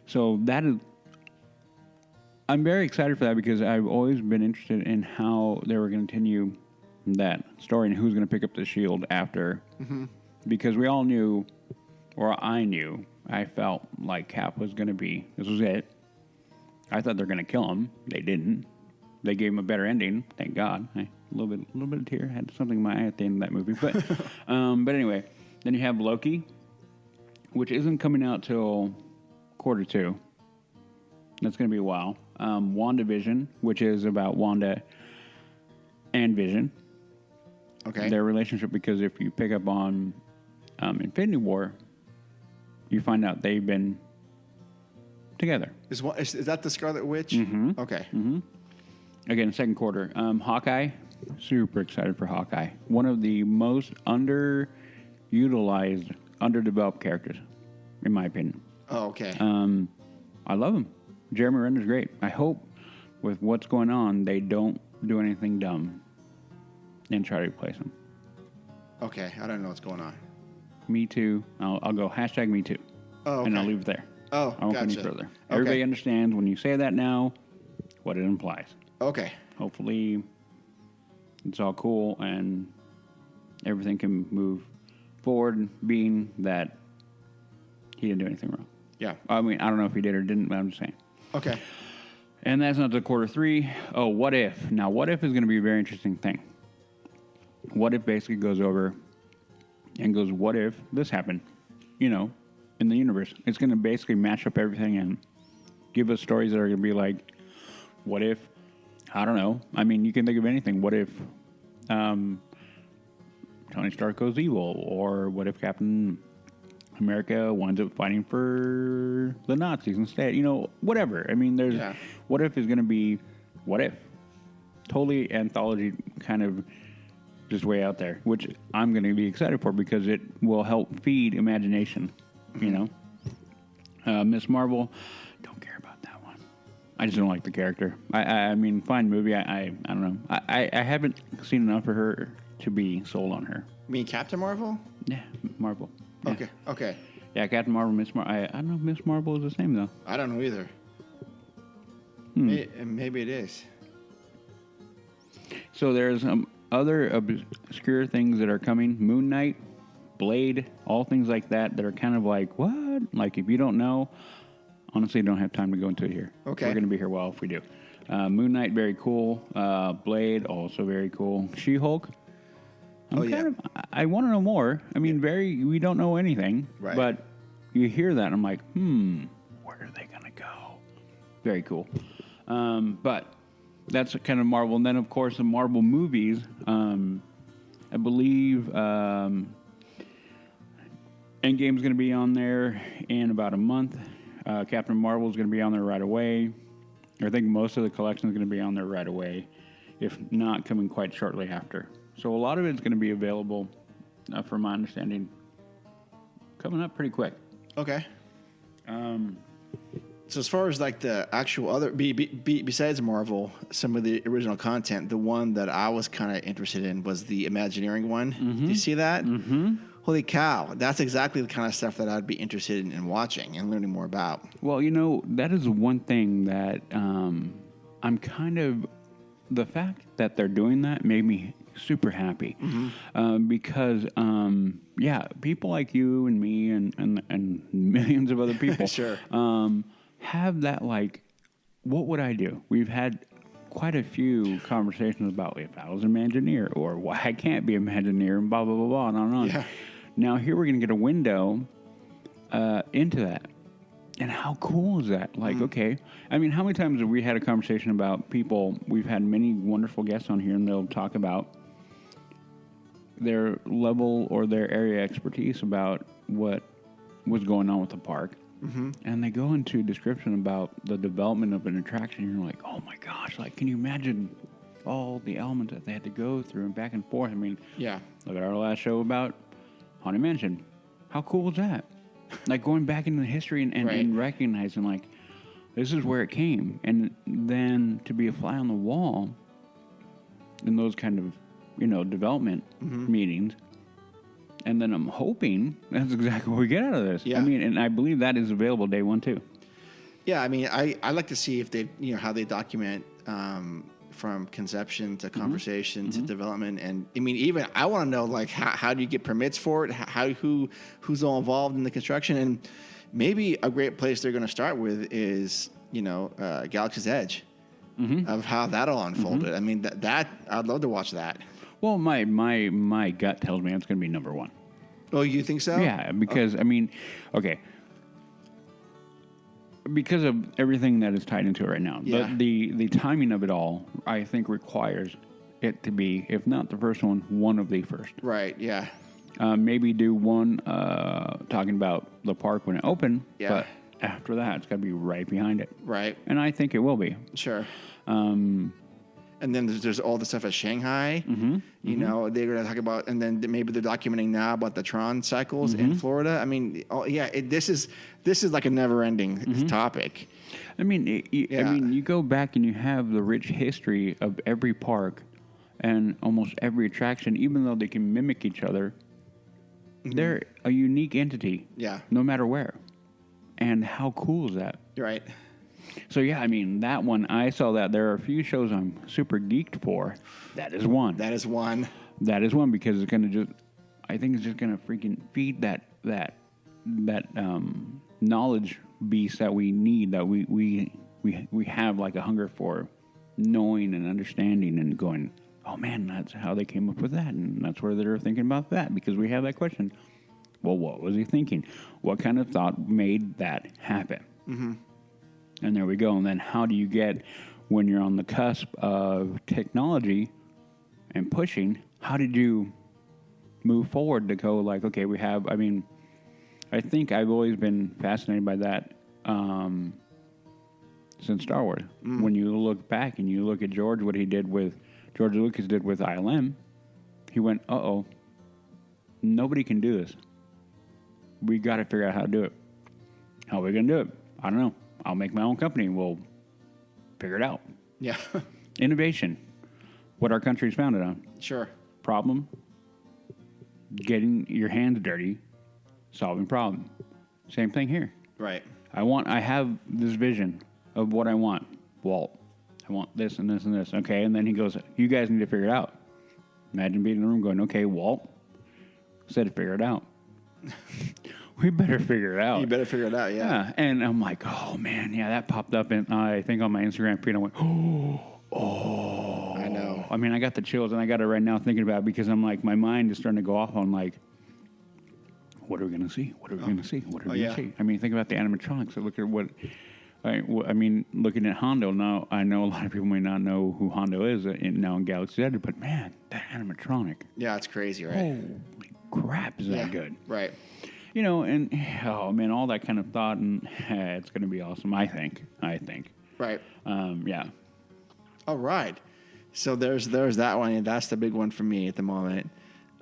Speaker 4: So that is... I'm very excited for that because I've always been interested in how they were going to continue that story and who's going to pick up the shield after. Mm-hmm. Because we all knew, or I knew, I felt like Cap was going to be, this was it. I thought they were going to kill him. They didn't. They gave him a better ending, thank God. A little bit of tear. I had something in my eye at the end of that movie. But anyway, then you have Loki, which isn't coming out till Q2. That's going to be a while. WandaVision, which is about Wanda and Vision.
Speaker 1: Okay.
Speaker 4: Their relationship, because if you pick up on Infinity War, you find out they've been together.
Speaker 1: Is that the Scarlet Witch?
Speaker 4: Mm-hmm.
Speaker 1: Okay.
Speaker 4: Mm-hmm. Again, Q2. Hawkeye, super excited for Hawkeye. One of the most underutilized, underdeveloped characters, in my opinion.
Speaker 1: Oh, okay.
Speaker 4: I love him. Jeremy Renner's great. I hope with what's going on, they don't do anything dumb and try to replace him.
Speaker 1: Okay, I don't know what's going on.
Speaker 4: Me too. I'll go hashtag me too.
Speaker 1: Oh, okay.
Speaker 4: And I'll leave it there.
Speaker 1: Oh,
Speaker 4: I won't go any
Speaker 1: gotcha.
Speaker 4: further.
Speaker 1: Okay.
Speaker 4: Everybody understands when you say that now, what it implies.
Speaker 1: Okay.
Speaker 4: Hopefully, it's all cool and everything can move forward, being that he didn't do anything wrong.
Speaker 1: Yeah.
Speaker 4: I mean, I don't know if he did or didn't, but I'm just saying.
Speaker 1: Okay.
Speaker 4: And that's not the Q3. Oh, What If? Now, What If is going to be a very interesting thing. What If basically goes over and goes, what if this happened? You know, in the universe. It's going to basically match up everything and give us stories that are going to be like, what if, I don't know. I mean, you can think of anything. What if Tony Stark goes evil? Or what if Captain America winds up fighting for the Nazis instead? You know, whatever. I mean, there's...
Speaker 1: Yeah.
Speaker 4: What If is going to be What If. Totally anthology kind of just way out there, which I'm going to be excited for because it will help feed imagination, you know. Miss Marvel, don't care about that one. I just don't like the character. I mean, fine movie. I don't know. I haven't seen enough for her to be sold on her.
Speaker 1: You mean Captain Marvel?
Speaker 4: Yeah, Marvel. Yeah.
Speaker 1: Okay. Okay.
Speaker 4: Yeah, Captain Marvel, Miss Marvel. I don't know if Miss Marvel is the same, though.
Speaker 1: I don't know either. Maybe it is.
Speaker 4: So there's other obscure things that are coming. Moon Knight, Blade, all things like that are kind of like, what? Like, if you don't know, honestly, don't have time to go into it here.
Speaker 1: Okay.
Speaker 4: We're going to be here well if we do. Moon Knight, very cool. Blade, also very cool. She-Hulk. I want to know more. I mean, we don't know anything.
Speaker 1: Right.
Speaker 4: But you hear that, and I'm like, where are they going to go? Very cool. But that's kind of Marvel. And then, of course, the Marvel movies. I believe Endgame's going to be on there in about a month. Captain Marvel is going to be on there right away. I think most of the collection is going to be on there right away, if not coming quite shortly after. So a lot of it is going to be available, from my understanding, coming up pretty quick.
Speaker 1: Okay. So as far as like the actual other, besides Marvel, some of the original content, the one that I was kind of interested in was the Imagineering one. Mm-hmm. Did you see that? Mm-hmm. Holy cow. That's exactly the kind of stuff that I'd be interested in watching and learning more about.
Speaker 4: Well, you know, that is one thing that I'm kind of... The fact that they're doing that made me super happy. Mm-hmm. Because, people like you and me and millions of other people
Speaker 1: sure.
Speaker 4: Have that, like, what would I do? We've had quite a few conversations about if I was an Imagineer or why I can't be an Imagineer and blah, blah, blah, blah, and on and on.
Speaker 1: Yeah.
Speaker 4: Now, here we're going to get a window into that. And how cool is that? Like, okay. I mean, how many times have we had a conversation about people? We've had many wonderful guests on here, and they'll talk about their level or their area expertise about what was going on with the park. Mm-hmm. And they go into description about the development of an attraction. And you're like, oh, my gosh. Like, can you imagine all the elements that they had to go through and back and forth? I mean,
Speaker 1: yeah.
Speaker 4: Look at our last show about Haunted Mansion. How cool was that? Like going back into the history and recognizing like this is where it came, and then to be a fly on the wall in those kind of development meetings, and then I'm hoping that's exactly what we get out of this.
Speaker 1: Yeah.
Speaker 4: I mean, and I believe that is available day one too.
Speaker 1: Yeah, I mean, I like to see if they how they document from conception to conversation to development, and I mean, even I want to know like how do you get permits for it? Who's all involved in the construction? And maybe a great place they're going to start with is Galaxy's Edge, of how that all unfolded. I mean, that I'd love to watch that.
Speaker 4: Well, my gut tells me it's going to be number one.
Speaker 1: Oh, you think so?
Speaker 4: Yeah, because I mean, okay. Because of everything that is tied into it right now, the timing of it all, I think, requires it to be, if not the first one of the first.
Speaker 1: Right. Yeah.
Speaker 4: Maybe do one talking about the park when it opened.
Speaker 1: Yeah.
Speaker 4: But after that, it's got to be right behind it.
Speaker 1: Right.
Speaker 4: And I think it will be.
Speaker 1: Sure. And then there's all the stuff at Shanghai. They're going to talk about, and then maybe they're documenting now about the Tron cycles in Florida. I mean, this is like a never-ending topic.
Speaker 4: I mean, I mean, you go back and you have the rich history of every park and almost every attraction, even though they can mimic each other. They're a unique entity.
Speaker 1: Yeah.
Speaker 4: No matter where. And how cool is that?
Speaker 1: Right.
Speaker 4: So, yeah, I mean, that one, I saw that. There are a few shows I'm super geeked for. That is one.
Speaker 1: That is one.
Speaker 4: That is one because it's going to I think it's just going to freaking feed that knowledge beast that we need, that we have like a hunger for knowing and understanding and going, oh, man, that's how they came up with that. And that's where they're thinking about that because we have that question. Well, what was he thinking? What kind of thought made that happen? And there we go. And then how do you get, when you're on the cusp of technology and pushing, how did you move forward to go like, okay, we have, I mean, I think I've always been fascinated by that since Star Wars. When you look back and you look at George Lucas did with ILM, he went, uh-oh, nobody can do this. We got to figure out how to do it. How are we going to do it? I don't know. I'll make my own company. We'll figure it out.
Speaker 1: Yeah.
Speaker 4: Innovation. What our country's founded on.
Speaker 1: Sure.
Speaker 4: Problem. Getting your hands dirty. Solving problem. Same thing here.
Speaker 1: Right.
Speaker 4: I have this vision of what I want. Walt, I want this and this and this. Okay. And then he goes, you guys need to figure it out. Imagine being in the room going, okay, Walt said to figure it out. We better figure it out.
Speaker 1: You better figure it out, yeah.
Speaker 4: And I'm like, oh, man, yeah, that popped up, and I think on my Instagram feed, I went, oh.
Speaker 1: I know.
Speaker 4: I mean, I got the chills, and I got it right now thinking about it because I'm like, my mind is starting to go off on like, what are we going to see? What are we going to see? What are we going to see? I mean, think about the animatronics. Look at what, I mean, looking at Hondo now, I know a lot of people may not know who Hondo is now in Galaxy's Edge, but man, that animatronic.
Speaker 1: Yeah, it's crazy, right?
Speaker 4: Holy crap, is that good?
Speaker 1: Right.
Speaker 4: And oh man, all that kind of thought, and it's going to be awesome. I think.
Speaker 1: Right.
Speaker 4: Yeah.
Speaker 1: All right. So there's that one, and that's the big one for me at the moment.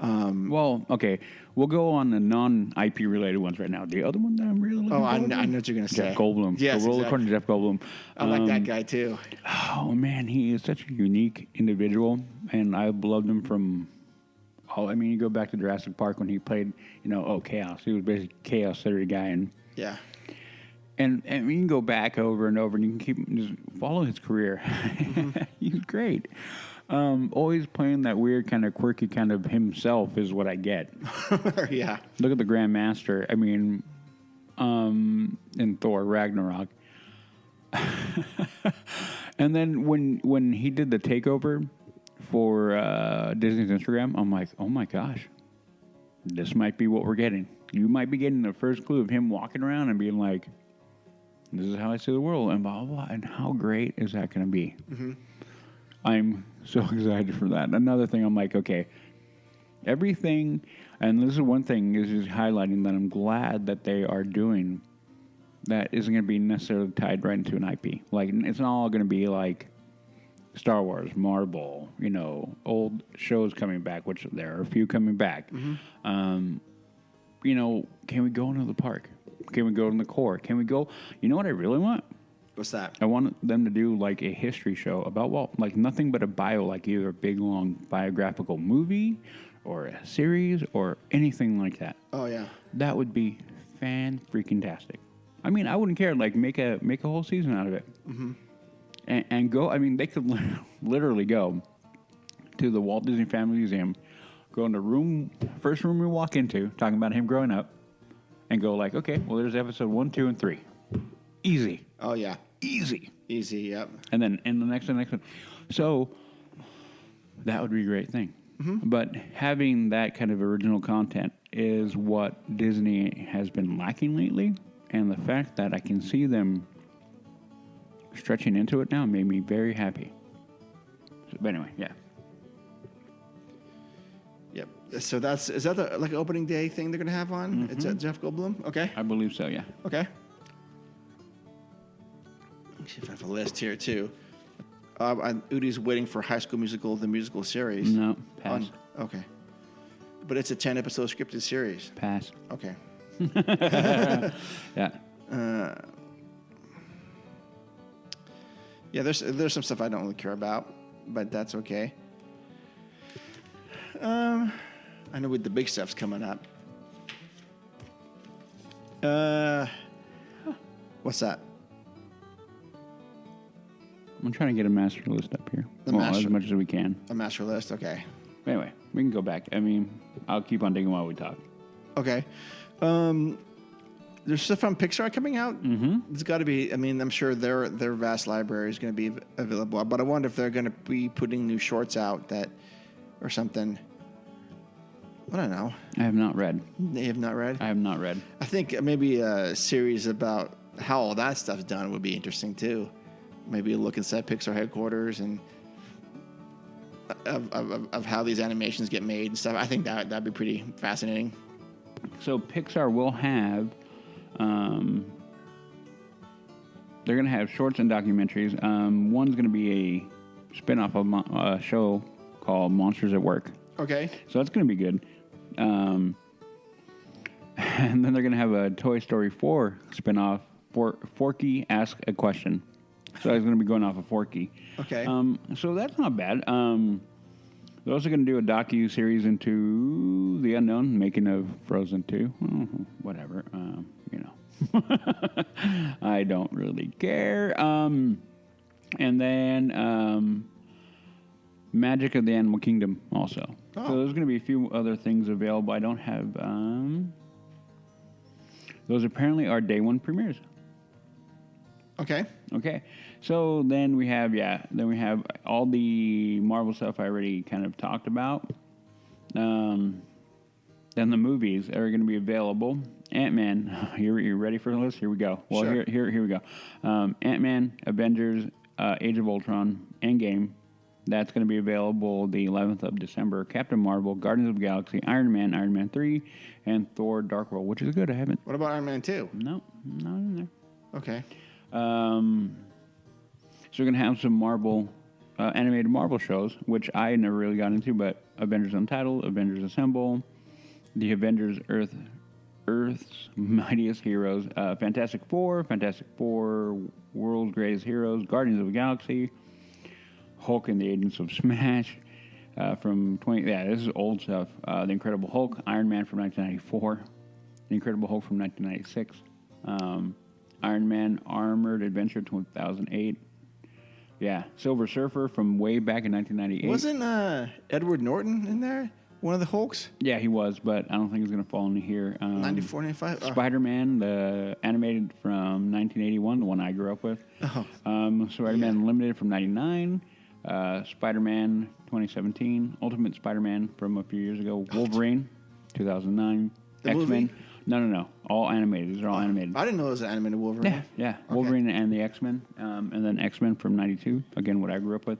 Speaker 4: Well, okay, we'll go on the non-IP related ones right now. The other one that I'm really looking
Speaker 1: I
Speaker 4: forward to,
Speaker 1: know what you're going to say.
Speaker 4: Jeff Goldblum.
Speaker 1: Yes,
Speaker 4: The Roller
Speaker 1: exactly.
Speaker 4: According to Jeff Goldblum.
Speaker 1: I like that guy too.
Speaker 4: Oh man, he is such a unique individual, and I've loved him from. Oh, I mean, you go back to Jurassic Park when he played, Chaos. He was basically Chaos theory guy, and
Speaker 1: Yeah.
Speaker 4: And you can go back over and over, and you can just follow his career. He's great. Always playing that weird, kind of quirky, kind of himself is what I get.
Speaker 1: Yeah.
Speaker 4: Look at the Grandmaster. I mean, in Thor Ragnarok. And then when he did the takeover for Disney's Instagram, I'm like, oh my gosh, this might be what we're getting. You might be getting the first clue of him walking around and being like, this is how I see the world, and blah, blah, blah. And how great is that going to be? Mm-hmm. I'm so excited for that. Another thing, I'm like, okay, everything, and this is one thing, is just highlighting that I'm glad that they are doing that isn't going to be necessarily tied right into an IP. Like, it's not all going to be like Star Wars, Marvel, old shows coming back, which there are a few coming back. Mm-hmm. can we go into the park? Can we go in the core? Can we go? You know what I really want?
Speaker 1: What's that?
Speaker 4: I want them to do like a history show about Walt, like nothing but a bio, like either a big long biographical movie or a series or anything like that.
Speaker 1: Oh yeah,
Speaker 4: that would be fan-freaking-tastic. I mean, I wouldn't care. Like make a whole season out of it, and go. I mean, they could literally go to the Walt Disney Family Museum, go in the first room we walk into, talking about him growing up, and go like, okay, well, there's episode 1, 2, and 3, easy.
Speaker 1: Oh yeah,
Speaker 4: easy.
Speaker 1: Yep.
Speaker 4: And then in the next one. So that would be a great thing. But having that kind of original content is what Disney has been lacking lately. And the fact that I can see them stretching into it now made me very happy. But anyway, yeah.
Speaker 1: Yep. So is that the like opening day thing they're going to have on? It's Jeff Goldblum? Okay.
Speaker 4: I believe so, yeah.
Speaker 1: Okay. Let me see if I have a list here, too. Udi's waiting for High School Musical, the musical series.
Speaker 4: No, pass.
Speaker 1: Okay. But it's a 10-episode scripted series.
Speaker 4: Pass.
Speaker 1: Okay.
Speaker 4: Yeah.
Speaker 1: Yeah, there's some stuff I don't really care about, but that's okay. I know with the big stuff's coming up. What's that?
Speaker 4: I'm trying to get a master list up here. As much as we can.
Speaker 1: A master list, okay.
Speaker 4: Anyway, we can go back. I mean, I'll keep on digging while we talk.
Speaker 1: Okay. There's stuff from Pixar coming out. It's got to be. I mean, I'm sure their vast library is going to be available. But I wonder if they're going to be putting new shorts out or something. I don't know.
Speaker 4: I have not read.
Speaker 1: You have not read?
Speaker 4: I have not read.
Speaker 1: I think maybe a series about how all that stuff's done would be interesting too. Maybe a look inside Pixar headquarters and of how these animations get made and stuff. I think that'd be pretty fascinating.
Speaker 4: So Pixar will have, they're going to have shorts and documentaries. One's going to be a spin-off of a show called Monsters at Work.
Speaker 1: Okay.
Speaker 4: So that's going to be good. And then they're going to have a Toy Story 4 spin-off, Forky Ask a Question. So it's going to be going off of Forky.
Speaker 1: Okay.
Speaker 4: So that's not bad. They're also going to do a docu-series into the unknown, making of Frozen 2. Whatever. I don't really care. And then Magic of the Animal Kingdom also. Oh. So there's going to be a few other things available. I don't have... those apparently are day one premieres.
Speaker 1: Okay.
Speaker 4: So then we have all the Marvel stuff I already kind of talked about. Then the movies are going to be available. Ant-Man, you ready for the list? Here we go. Well,
Speaker 1: sure.
Speaker 4: Here we go. Ant-Man, Avengers, Age of Ultron, Endgame. That's going to be available the 11th of December. Captain Marvel, Guardians of the Galaxy, Iron Man, Iron Man 3, and Thor: Dark World, which is good. I haven't.
Speaker 1: What about Iron Man 2?
Speaker 4: No, not in there.
Speaker 1: Okay.
Speaker 4: So we're going to have some Marvel, animated Marvel shows, which I never really got into, but Avengers Untitled, Avengers Assemble, The Avengers Earth's Mightiest Heroes, Fantastic Four, World's Greatest Heroes, Guardians of the Galaxy, Hulk and the Agents of Smash, this is old stuff, The Incredible Hulk, Iron Man from 1994, The Incredible Hulk from 1996, Iron Man Armored Adventure 2008. Yeah, Silver Surfer from way back in 1998.
Speaker 1: Wasn't Edward Norton in there? One of the Hulks?
Speaker 4: Yeah, he was, but I don't think he's going to fall into here.
Speaker 1: 94, 95?
Speaker 4: Spider-Man, the animated from 1981, the one I grew up with.
Speaker 1: Oh.
Speaker 4: Spider-Man Limited from 99. Spider-Man 2017. Ultimate Spider-Man from a few years ago. Wolverine 2009.
Speaker 1: The
Speaker 4: X-Men.
Speaker 1: movie?
Speaker 4: No. All animated. These are all animated.
Speaker 1: I didn't know it was an animated Wolverine.
Speaker 4: Yeah.
Speaker 1: Okay.
Speaker 4: Wolverine and the X-Men. And then X-Men from 92. Again, what I grew up with.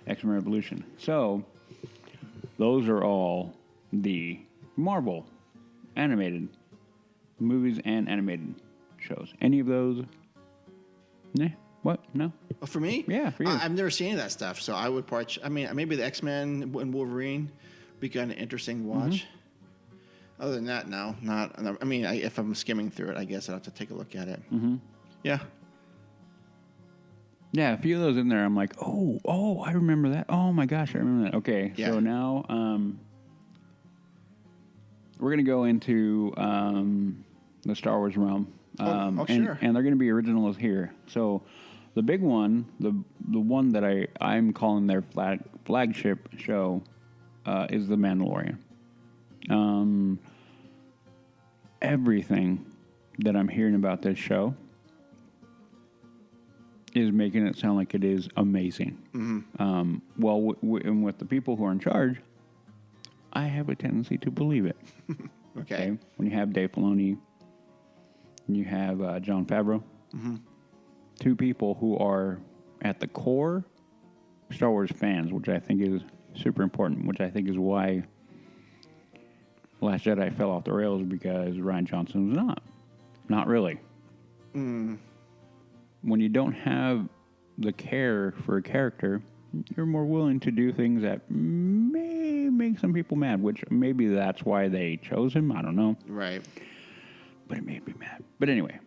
Speaker 4: X-Men Revolution. So, those are all the Marvel animated movies and animated shows. Any of those? Nah. What? No?
Speaker 1: Oh, for me?
Speaker 4: Yeah, for you.
Speaker 1: I've never seen any of that stuff, so I would maybe the X-Men and Wolverine would be kind of interesting to watch. Other than that, no, not. I mean, if I'm skimming through it, I guess I'll have to take a look at it. Mm-hmm. Yeah.
Speaker 4: Yeah, a few of those in there, I'm like, oh, I remember that. Oh my gosh, I remember that. Okay,
Speaker 1: Yeah.
Speaker 4: so now we're gonna go into the Star Wars realm.
Speaker 1: Sure.
Speaker 4: And they're gonna be originals here. So the big one, the one that I'm calling their flagship show, is The Mandalorian. Everything that I'm hearing about this show is making it sound like it is amazing. Mm-hmm. And with the people who are in charge, I have a tendency to believe it.
Speaker 1: Okay.
Speaker 4: When you have Dave Filoni, and you have Jon Favreau, two people who are at the core Star Wars fans, which I think is super important, which I think is why Last Jedi fell off the rails, because Rian Johnson was not really. When you don't have the care for a character, you're more willing to do things that may make some people mad, which maybe that's why they chose him. I don't know.
Speaker 1: Right.
Speaker 4: But it made me mad. But anyway,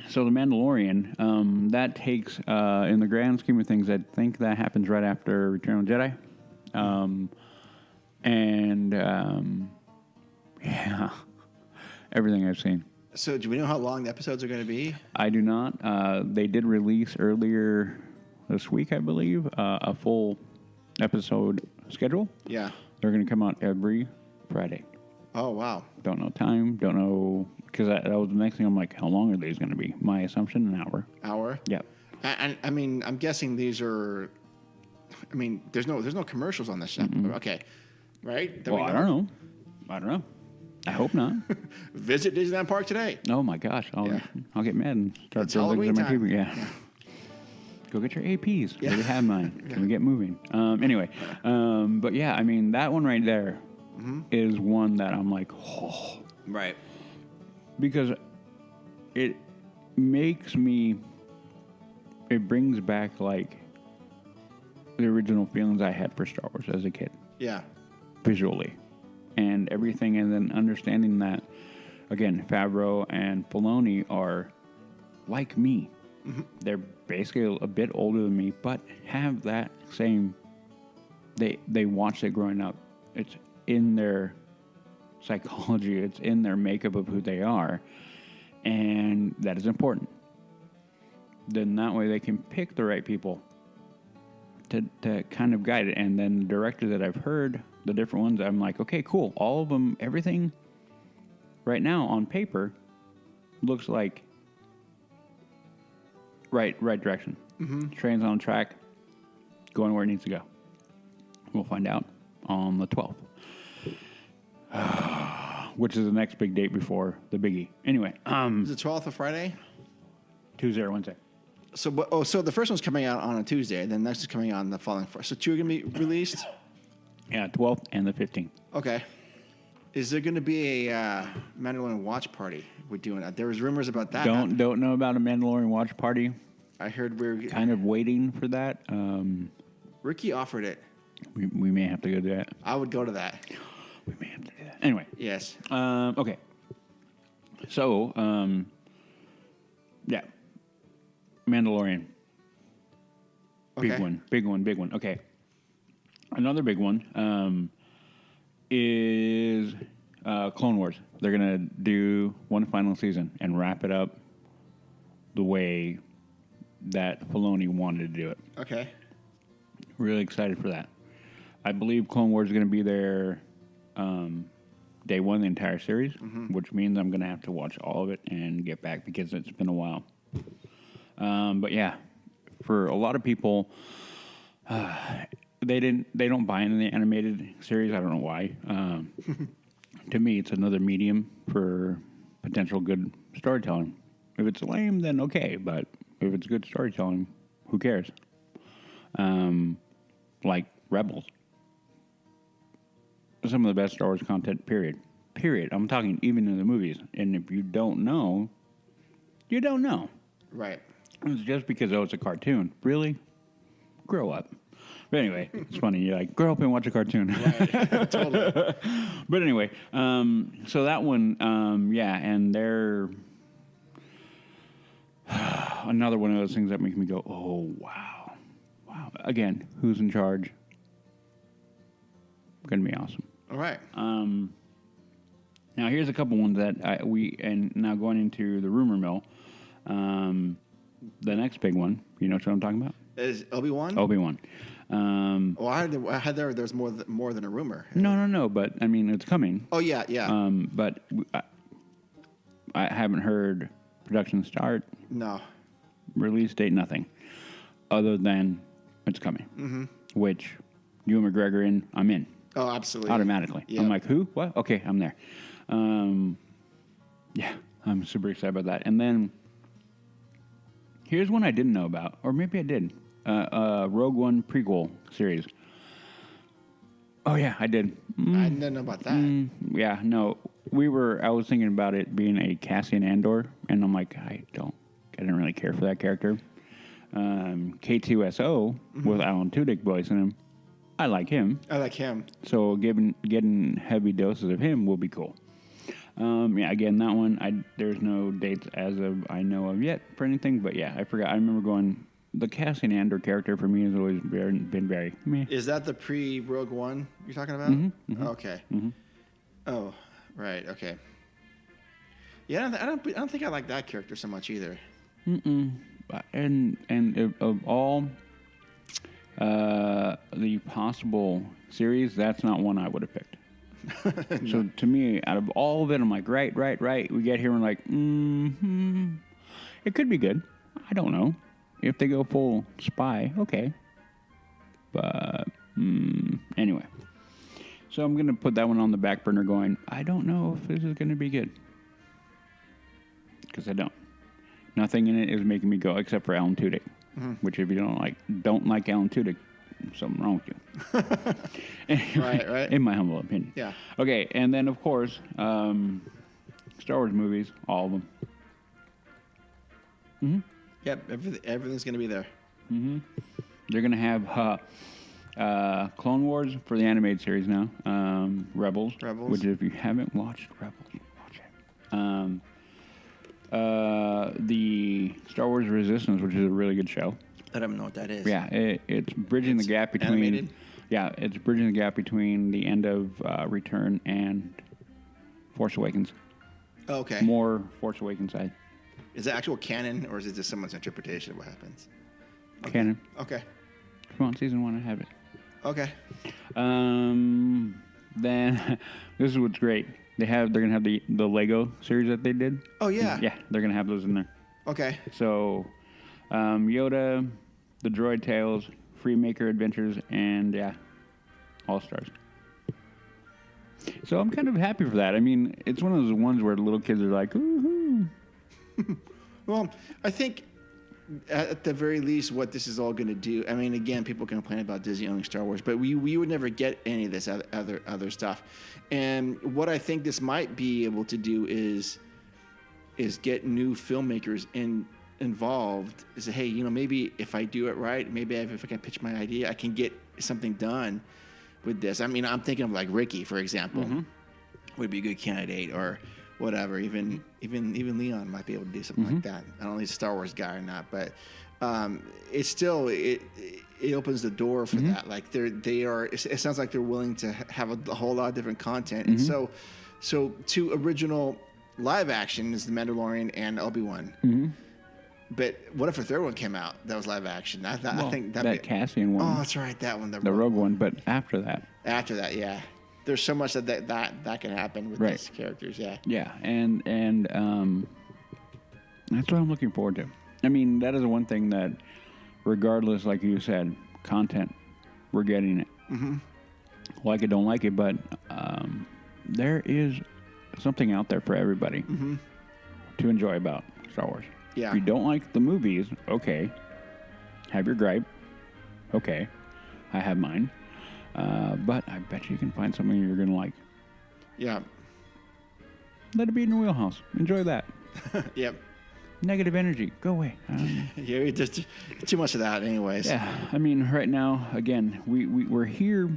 Speaker 4: so The Mandalorian, that takes, in the grand scheme of things, I think that happens right after Return of the Jedi. Yeah, everything I've seen.
Speaker 1: So do we know how long the episodes are going to be?
Speaker 4: I do not. They did release earlier this week, I believe, a full episode schedule.
Speaker 1: Yeah.
Speaker 4: They're going to come out every Friday.
Speaker 1: Oh, wow.
Speaker 4: Don't know time. Don't know, because that was the next thing. I'm like, how long are these going to be? My assumption, an hour.
Speaker 1: Hour?
Speaker 4: Yeah.
Speaker 1: And I mean, I'm guessing these are. I mean, there's no commercials on this show. Okay, right?
Speaker 4: Well, I don't know. I hope not.
Speaker 1: Visit Disneyland Park today.
Speaker 4: Oh my gosh, I'll get mad and start
Speaker 1: It's
Speaker 4: throwing things at my
Speaker 1: Halloween
Speaker 4: TV.
Speaker 1: time.
Speaker 4: Yeah. Go get your APs.
Speaker 1: Yeah.
Speaker 4: Maybe have mine. Can we get moving? Anyway, but yeah, I mean, that one right there is one that I'm like, oh.
Speaker 1: Right.
Speaker 4: Because it makes me, it brings back like the original feelings I had for Star Wars as a kid.
Speaker 1: Yeah.
Speaker 4: Visually. And everything, and then understanding that, again, Favreau and Filoni are like me. They're basically a bit older than me, but have that same. They watched it growing up. It's in their psychology. It's in their makeup of who they are, and that is important. Then that way they can pick the right people to kind of guide it. And then the director that I've heard, the different ones, I'm like, okay, cool. All of them, everything right now on paper looks like right direction. Train's on track, going where it needs to go. We'll find out on the 12th, which is the next big date before the biggie. Anyway,
Speaker 1: Is it 12th or Friday?
Speaker 4: Tuesday or Wednesday.
Speaker 1: So, so the first one's coming out on a Tuesday, then next is coming out on the following Friday. So two are going to be released?
Speaker 4: Yeah, 12th and the 15th.
Speaker 1: Okay. Is there going to be a Mandalorian watch party? We're doing that. There was rumors about that.
Speaker 4: Don't know about a Mandalorian watch party.
Speaker 1: I heard we're
Speaker 4: Kind of waiting for that.
Speaker 1: Ricky offered it.
Speaker 4: We may have to go do that.
Speaker 1: I would go to that.
Speaker 4: We may have to do that. Anyway.
Speaker 1: Yes.
Speaker 4: Okay. So, yeah. Mandalorian.
Speaker 1: Okay.
Speaker 4: Big one. Okay. Another big one is Clone Wars. They're going to do one final season and wrap it up the way that Filoni wanted to do it.
Speaker 1: Okay.
Speaker 4: Really excited for that. I believe Clone Wars is going to be there day one, the entire series, which means I'm going to have to watch all of it and get back because it's been a while. But yeah, for a lot of people, they don't buy into the animated series. I don't know why. To me, it's another medium for potential good storytelling. If it's lame, then okay. But if it's good storytelling, who cares? Like Rebels. Some of the best Star Wars content, period. I'm talking even in the movies. And if you don't know, you don't know.
Speaker 1: Right.
Speaker 4: It's just because, it's a cartoon. Really? Grow up. But anyway, it's funny. You're like, grow up and watch a cartoon.
Speaker 1: Right. Totally.
Speaker 4: But anyway, so that one, and they're another one of those things that make me go, oh, wow. Again, who's in charge? Going to be awesome.
Speaker 1: All right.
Speaker 4: Now, here's a couple ones that now going into the rumor mill, the next big one, you know what I'm talking about?
Speaker 1: Is Obi-Wan?
Speaker 4: Obi-Wan.
Speaker 1: Well, I had there's more than a rumor.
Speaker 4: No, but I mean, it's coming.
Speaker 1: Oh, yeah.
Speaker 4: But I haven't heard production start,
Speaker 1: No.
Speaker 4: release date, nothing, other than it's coming. Mm-hmm. Which, Ewan McGregor in, I'm in.
Speaker 1: Oh, absolutely.
Speaker 4: Automatically.
Speaker 1: Yeah.
Speaker 4: I'm like, who? What? Okay, I'm there. Yeah, I'm super excited about that. And then, here's one I didn't know about, or maybe I did. Rogue One prequel series. Oh, yeah, I did.
Speaker 1: I didn't know about that.
Speaker 4: Yeah, no. I was thinking about it being a Cassian Andor, and I'm like, I didn't really care for that character. K2SO with Alan Tudyk voicing him. I like him.
Speaker 1: I like him.
Speaker 4: So getting heavy doses of him will be cool. Again, that one, there's no dates as of I know of yet for anything, but yeah, I forgot. I remember going, the Cassian Andor character for me has always been very meh.
Speaker 1: Is that the pre-Rogue One you're talking about?
Speaker 4: Mm-hmm.
Speaker 1: Okay. Oh, right. Okay. Yeah, I don't think I like that character so much either.
Speaker 4: And of all the possible series, that's not one I would have picked. No. So to me, out of all of it, I'm like, right. We get here and we're like, it could be good. I don't know. If they go full spy, okay. But anyway. So I'm going to put that one on the back burner going, I don't know if this is going to be good. Because I don't. Nothing in it is making me go, except for Alan Tudyk. Which if you don't like Alan Tudyk, something wrong with you. Anyway,
Speaker 1: right.
Speaker 4: In my humble opinion.
Speaker 1: Yeah.
Speaker 4: Okay, and then of course, Star Wars movies, all of them.
Speaker 1: Yep, everything's going to be there.
Speaker 4: They're going to have Clone Wars for the animated series now. Rebels. Which if you haven't watched Rebels, watch it. The Star Wars Resistance, which is a really good show.
Speaker 1: I don't know what that is.
Speaker 4: Yeah, it's bridging the gap between.
Speaker 1: Animated?
Speaker 4: Yeah, it's bridging the gap between the end of Return and Force Awakens.
Speaker 1: Oh, okay.
Speaker 4: More Force Awakens side.
Speaker 1: Is it actual canon, or is it just someone's interpretation of what happens? Okay.
Speaker 4: Canon.
Speaker 1: Okay.
Speaker 4: Come on, season 1, I have it.
Speaker 1: Okay.
Speaker 4: Then this is what's great. They're gonna have the Lego series that they did.
Speaker 1: Oh yeah.
Speaker 4: Yeah, they're gonna have those in there.
Speaker 1: Okay.
Speaker 4: So, Yoda, the Droid Tales, Freemaker Adventures, and All Stars. So I'm kind of happy for that. I mean, it's one of those ones where the little kids are like, "Woohoo!"
Speaker 1: Well, I think at the very least, what this is all going to do. I mean, again, people complain about Disney owning Star Wars, but we would never get any of this other stuff. And what I think this might be able to do is get new filmmakers involved. Say, hey, maybe if I do it right, maybe if I can pitch my idea, I can get something done with this. I mean, I'm thinking of like Ricky, for example, would be a good candidate, or whatever. Even Leon might be able to do something like that. I don't know if he's a Star Wars guy or not, but it's still it opens the door for that. Like they are. It sounds like they're willing to have a whole lot of different content, and so two original live action is The Mandalorian and Obi-Wan. But what if a third one came out that was live action? I think
Speaker 4: that Cassian one.
Speaker 1: Oh, that's right, that one.
Speaker 4: The Rogue one, but after that.
Speaker 1: After that, yeah. There's so much that can happen with these characters, yeah.
Speaker 4: Yeah, and that's what I'm looking forward to. I mean, that is the one thing that, regardless, like you said, content, we're getting it. Like it, don't like it, but there is something out there for everybody to enjoy about Star Wars.
Speaker 1: Yeah.
Speaker 4: If you don't like the movies, okay, have your gripe. Okay, I have mine. But I bet you can find something you're going to like.
Speaker 1: Yeah.
Speaker 4: Let it be in your wheelhouse. Enjoy that.
Speaker 1: Yep.
Speaker 4: Negative energy, go away.
Speaker 1: Yeah, just too much of that, anyways.
Speaker 4: Yeah, I mean, right now, again, we're here.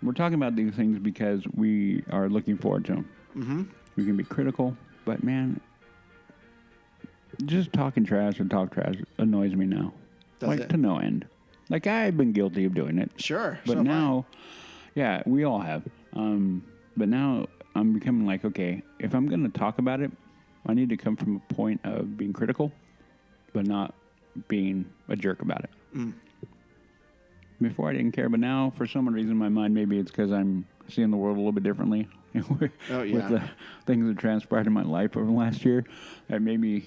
Speaker 4: We're talking about these things because we are looking forward to them. Mm-hmm. We can be critical, but man, just talking trash and talk trash annoys me now.
Speaker 1: Does it?
Speaker 4: To no end. Like, I've been guilty of doing it.
Speaker 1: Sure.
Speaker 4: But
Speaker 1: so
Speaker 4: now, yeah, we all have. But now I'm becoming like, okay, if I'm going to talk about it, I need to come from a point of being critical, but not being a jerk about it. Mm. Before I didn't care, but now for some reason in my mind, maybe it's because I'm seeing the world a little bit differently with the things that transpired in my life over the last year. That made me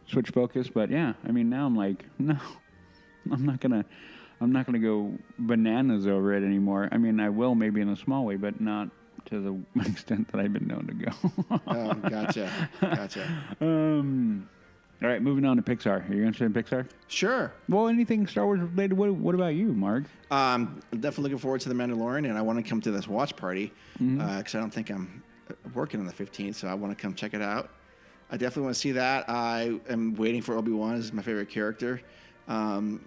Speaker 4: switch focus. But yeah, I mean, now I'm like, no, I'm not gonna go bananas over it anymore. I mean, I will maybe in a small way, but not to the extent that I've been known to go.
Speaker 1: Oh, gotcha.
Speaker 4: All right, moving on to Pixar. Are you interested in Pixar?
Speaker 1: Sure.
Speaker 4: Well, anything Star Wars related. What about you, Mark?
Speaker 1: I'm definitely looking forward to The Mandalorian, and I want to come to this watch party because I don't think I'm working on the 15th, so I want to come check it out. I definitely want to see that. I am waiting for Obi-Wan. This is my favorite character. The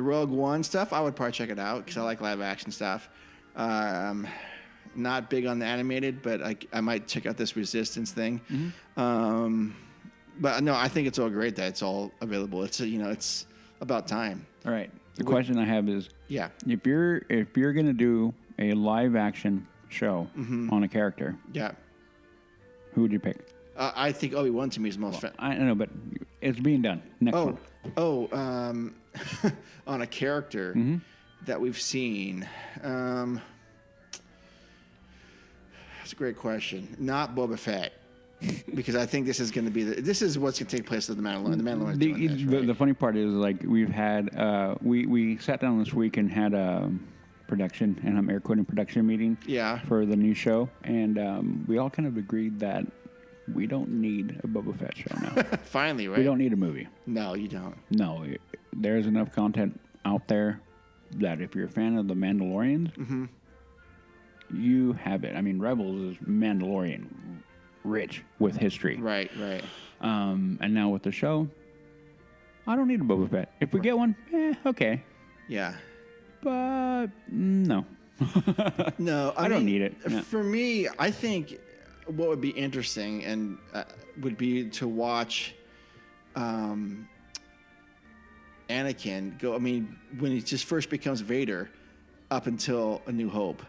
Speaker 1: Rogue One stuff, I would probably check it out because I like live action stuff. Not big on the animated, but I might check out this Resistance thing. Mm-hmm. But no, I think it's all great that it's all available. It's it's about time.
Speaker 4: All right. The question I have is,
Speaker 1: yeah,
Speaker 4: if you're gonna do a live action show on a character,
Speaker 1: yeah,
Speaker 4: who would you pick?
Speaker 1: I think Obi-Wan to me is the most.
Speaker 4: I don't know, but it's being done. Next one.
Speaker 1: On a character that we've seen. That's a great question. Not Boba Fett, because I think this is going to be this is what's going to take place with the Mandalorian. The Mandalorian's doing this, right?
Speaker 4: The funny part is, like, we've had we sat down this week and had a production, and I'm air quoting production meeting.
Speaker 1: Yeah.
Speaker 4: For the new show, and we all kind of agreed that we don't need a Boba Fett show now.
Speaker 1: Finally, right?
Speaker 4: We don't need a movie.
Speaker 1: No, you don't.
Speaker 4: No, there's enough content out there that if you're a fan of the Mandalorians, you have it. I mean, Rebels is Mandalorian rich with history.
Speaker 1: Right.
Speaker 4: And now with the show, I don't need a Boba Fett. If we get one, okay.
Speaker 1: Yeah.
Speaker 4: But no.
Speaker 1: No,
Speaker 4: I don't need it. No.
Speaker 1: For me, I think what would be interesting and would be to watch Anakin go. I mean, when he just first becomes Vader, up until A New Hope.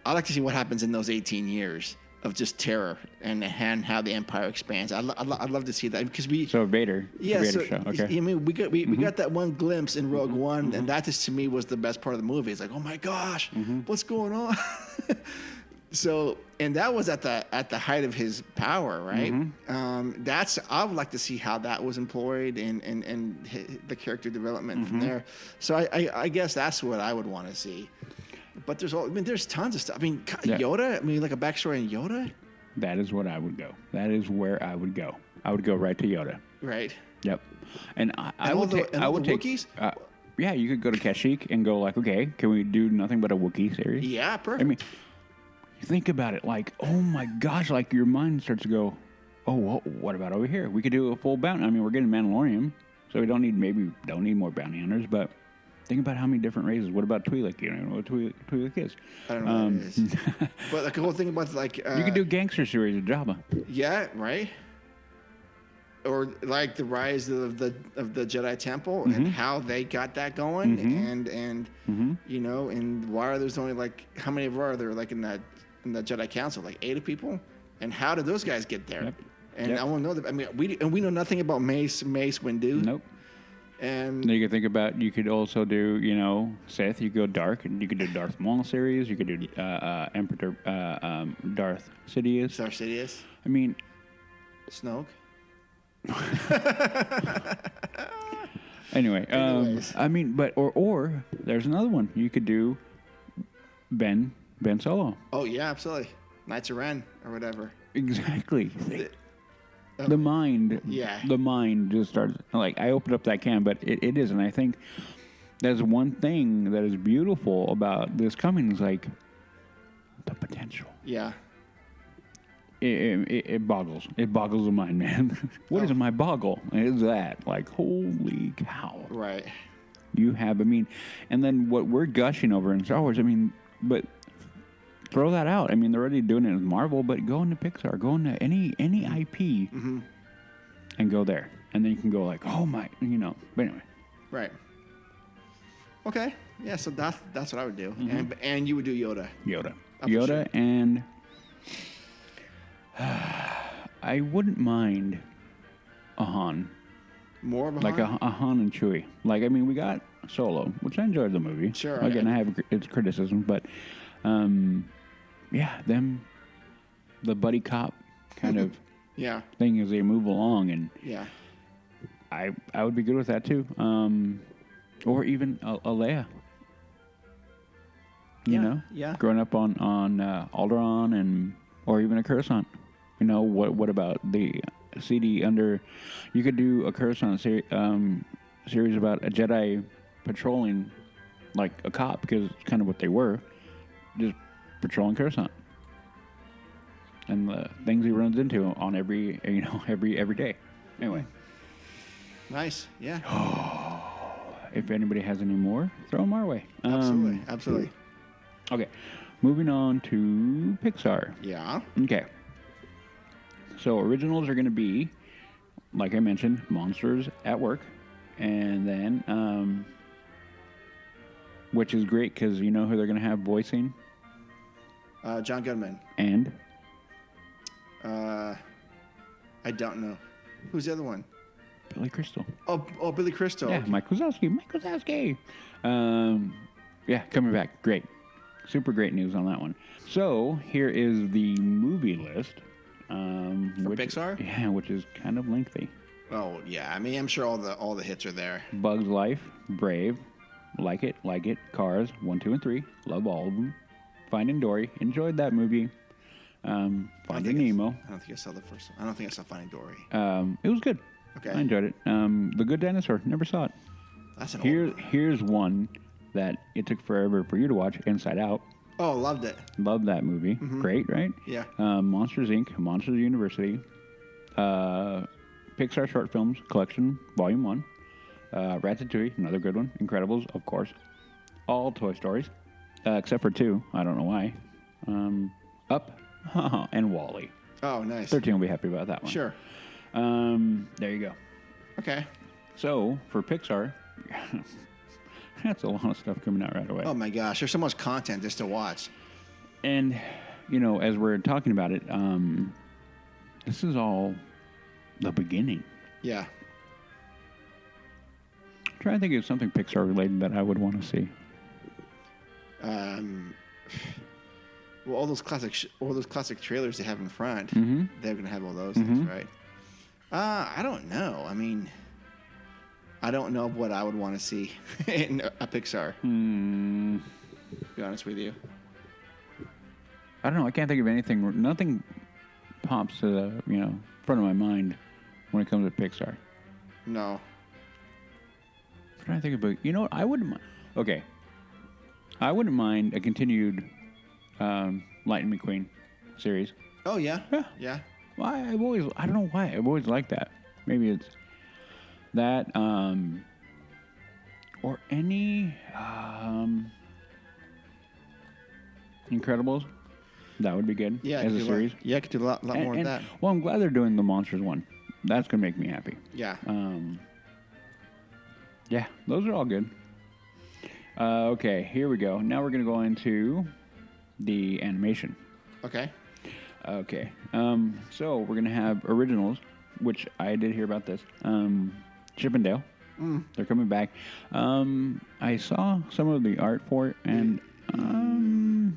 Speaker 1: I'd like to see what happens in those 18 years of just terror and how the Empire expands. I'd love to see that because
Speaker 4: Vader.
Speaker 1: Yeah,
Speaker 4: Vader show. Okay.
Speaker 1: I mean, we got that one glimpse in Rogue One, and that just to me was the best part of the movie. It's like, oh my gosh, what's going on? So, and that was at the height of his power, right? I would like to see how that was employed and the character development from there. So I guess that's what I would want to see. But there's tons of stuff. I mean, Yoda. I mean, like a backstory on Yoda.
Speaker 4: That is what I would go. That is where I would go. I would go right to Yoda.
Speaker 1: Right.
Speaker 4: Yep. And I would take
Speaker 1: Wookiees?
Speaker 4: Yeah, you could go to Kashyyyk and go like, okay, can we do nothing but a Wookiee series?
Speaker 1: Yeah, perfect.
Speaker 4: I mean, think about it. Like, oh my gosh, like your mind starts to go, oh, what about over here? We could do a full bounty. I mean, we're getting Mandalorian, so we don't need more bounty hunters, but think about how many different races. What about Twi'lek? You know what Twi'lek is?
Speaker 1: I don't know what it is. But like the whole thing about like
Speaker 4: you could do gangster series of Jabba.
Speaker 1: Yeah, right. Or like the rise of the Jedi Temple and how they got that going, and and why are there's only like how many are there like in the Jedi Council, like 8 people, and how did those guys get there? Yep. And I want to know that. I mean, we know nothing about Mace Windu.
Speaker 4: Nope.
Speaker 1: And
Speaker 4: you could think about, you could also do, Sith. You could go dark, and you could do Darth Maul series. You could do Emperor Darth Sidious.
Speaker 1: Darth Sidious.
Speaker 4: I mean,
Speaker 1: Snoke.
Speaker 4: Anyway, I mean, but or there's another one. You could do Ben Solo.
Speaker 1: Oh yeah, absolutely. Knights of Ren or whatever.
Speaker 4: Exactly. The mind, the mind just starts, like, I opened up that can, but it is, and I think there's one thing that is beautiful about this coming is, like, the potential.
Speaker 1: Yeah.
Speaker 4: it boggles. It boggles the mind, man. What is my boggle? Is that like holy cow?
Speaker 1: Right.
Speaker 4: You have, I mean, and then what we're gushing over in Star Wars. I mean, but throw that out. I mean, they're already doing it with Marvel, but go into Pixar, go into any IP, and go there, and then you can go like, oh my, you know. But anyway,
Speaker 1: Right. Okay. Yeah. So that's what I would do, and you would do Yoda.
Speaker 4: Yoda,
Speaker 1: Oh, for
Speaker 4: Yoda,
Speaker 1: sure.
Speaker 4: and I wouldn't mind a Han.
Speaker 1: More of a
Speaker 4: Like
Speaker 1: Han?
Speaker 4: a Han and Chewie. Like, I mean, we got Solo, which I enjoyed the movie.
Speaker 1: Sure,
Speaker 4: Again,
Speaker 1: I-
Speaker 4: I have its criticism, but yeah, the buddy cop kind of
Speaker 1: Yeah.
Speaker 4: thing as they move along, and
Speaker 1: Yeah.
Speaker 4: I would be good with that too. Or even a Leia. You
Speaker 1: Yeah,
Speaker 4: know,
Speaker 1: yeah.
Speaker 4: growing up on Alderaan or even a Coruscant. You know, what about the CD under? You could do a Coruscant series about a Jedi patrolling like a cop, because it's kind of what they were, just patrolling Coruscant and the things he runs into on every day. Anyway,
Speaker 1: Nice. Yeah.
Speaker 4: if anybody has any more, throw them our way.
Speaker 1: Absolutely. Absolutely.
Speaker 4: Okay, moving on to Pixar.
Speaker 1: Yeah.
Speaker 4: Okay. So originals are going to be, like I mentioned, Monsters at Work, and then, which is great because you know who they're going to have voicing,
Speaker 1: John Goodman.
Speaker 4: and
Speaker 1: I don't know. Who's the other one?
Speaker 4: Billy Crystal.
Speaker 1: Oh, Billy Crystal.
Speaker 4: Yeah, Mike Wazowski. Yeah, coming back. Great. Super great news on that one. So here is the movie list.
Speaker 1: For Pixar?
Speaker 4: Yeah, which is kind of lengthy.
Speaker 1: Oh yeah. I mean, I'm sure all the hits are there.
Speaker 4: Bug's Life, Brave, Like It, Cars, 1, 2, and 3. Love all of them. Finding Dory, enjoyed that movie. Finding Nemo.
Speaker 1: I don't think I saw the first one. I don't think I saw Finding Dory.
Speaker 4: It was good.
Speaker 1: Okay.
Speaker 4: I enjoyed it. The Good Dinosaur, never saw it.
Speaker 1: That's an old one.
Speaker 4: Here's one that it took forever for you to watch, Inside Out.
Speaker 1: Oh, loved it.
Speaker 4: Love that movie. Great, right?
Speaker 1: Yeah.
Speaker 4: Monsters, Inc., Monsters University, Pixar Short Films Collection, Volume 1, Ratatouille, another good one, Incredibles, of course, all Toy Stories, except for 2, I don't know why, Up, and WALL-E.
Speaker 1: Oh, nice.
Speaker 4: 13 will be happy about that one.
Speaker 1: Sure.
Speaker 4: There you go.
Speaker 1: Okay.
Speaker 4: So, for Pixar, that's a lot of stuff coming out right away.
Speaker 1: Oh my gosh, there's so much content just to watch.
Speaker 4: And, you know, as we're talking about it, this is all the beginning.
Speaker 1: Yeah.
Speaker 4: I'm trying to think of something Pixar related that I would want to see.
Speaker 1: Well, all those classic trailers they have in front,
Speaker 4: Mm-hmm.
Speaker 1: they're gonna have all those things, right? I don't know. I mean, I don't know what I would want to see in a Pixar. To be honest with you.
Speaker 4: I don't know. I can't think of anything. Nothing pops to the front of my mind when it comes to Pixar.
Speaker 1: No.
Speaker 4: I'm trying to think about. You know what? I wouldn't mind. Okay. I wouldn't mind a continued Lightning McQueen series.
Speaker 1: Oh yeah.
Speaker 4: Yeah.
Speaker 1: Yeah.
Speaker 4: Well, I don't know why. I've always liked that. Maybe it's that, or any Incredibles. That would be good.
Speaker 1: Yeah.
Speaker 4: as a series.
Speaker 1: I could do a lot more of that.
Speaker 4: Well, I'm glad they're doing the Monsters one. That's gonna make me happy.
Speaker 1: Yeah.
Speaker 4: Yeah, those are all good. Okay, here we go. Now we're gonna go into the animation.
Speaker 1: Okay.
Speaker 4: Okay. So we're gonna have originals, which I did hear about this. Chip and Dale. They're coming back. I saw some of the art for it, and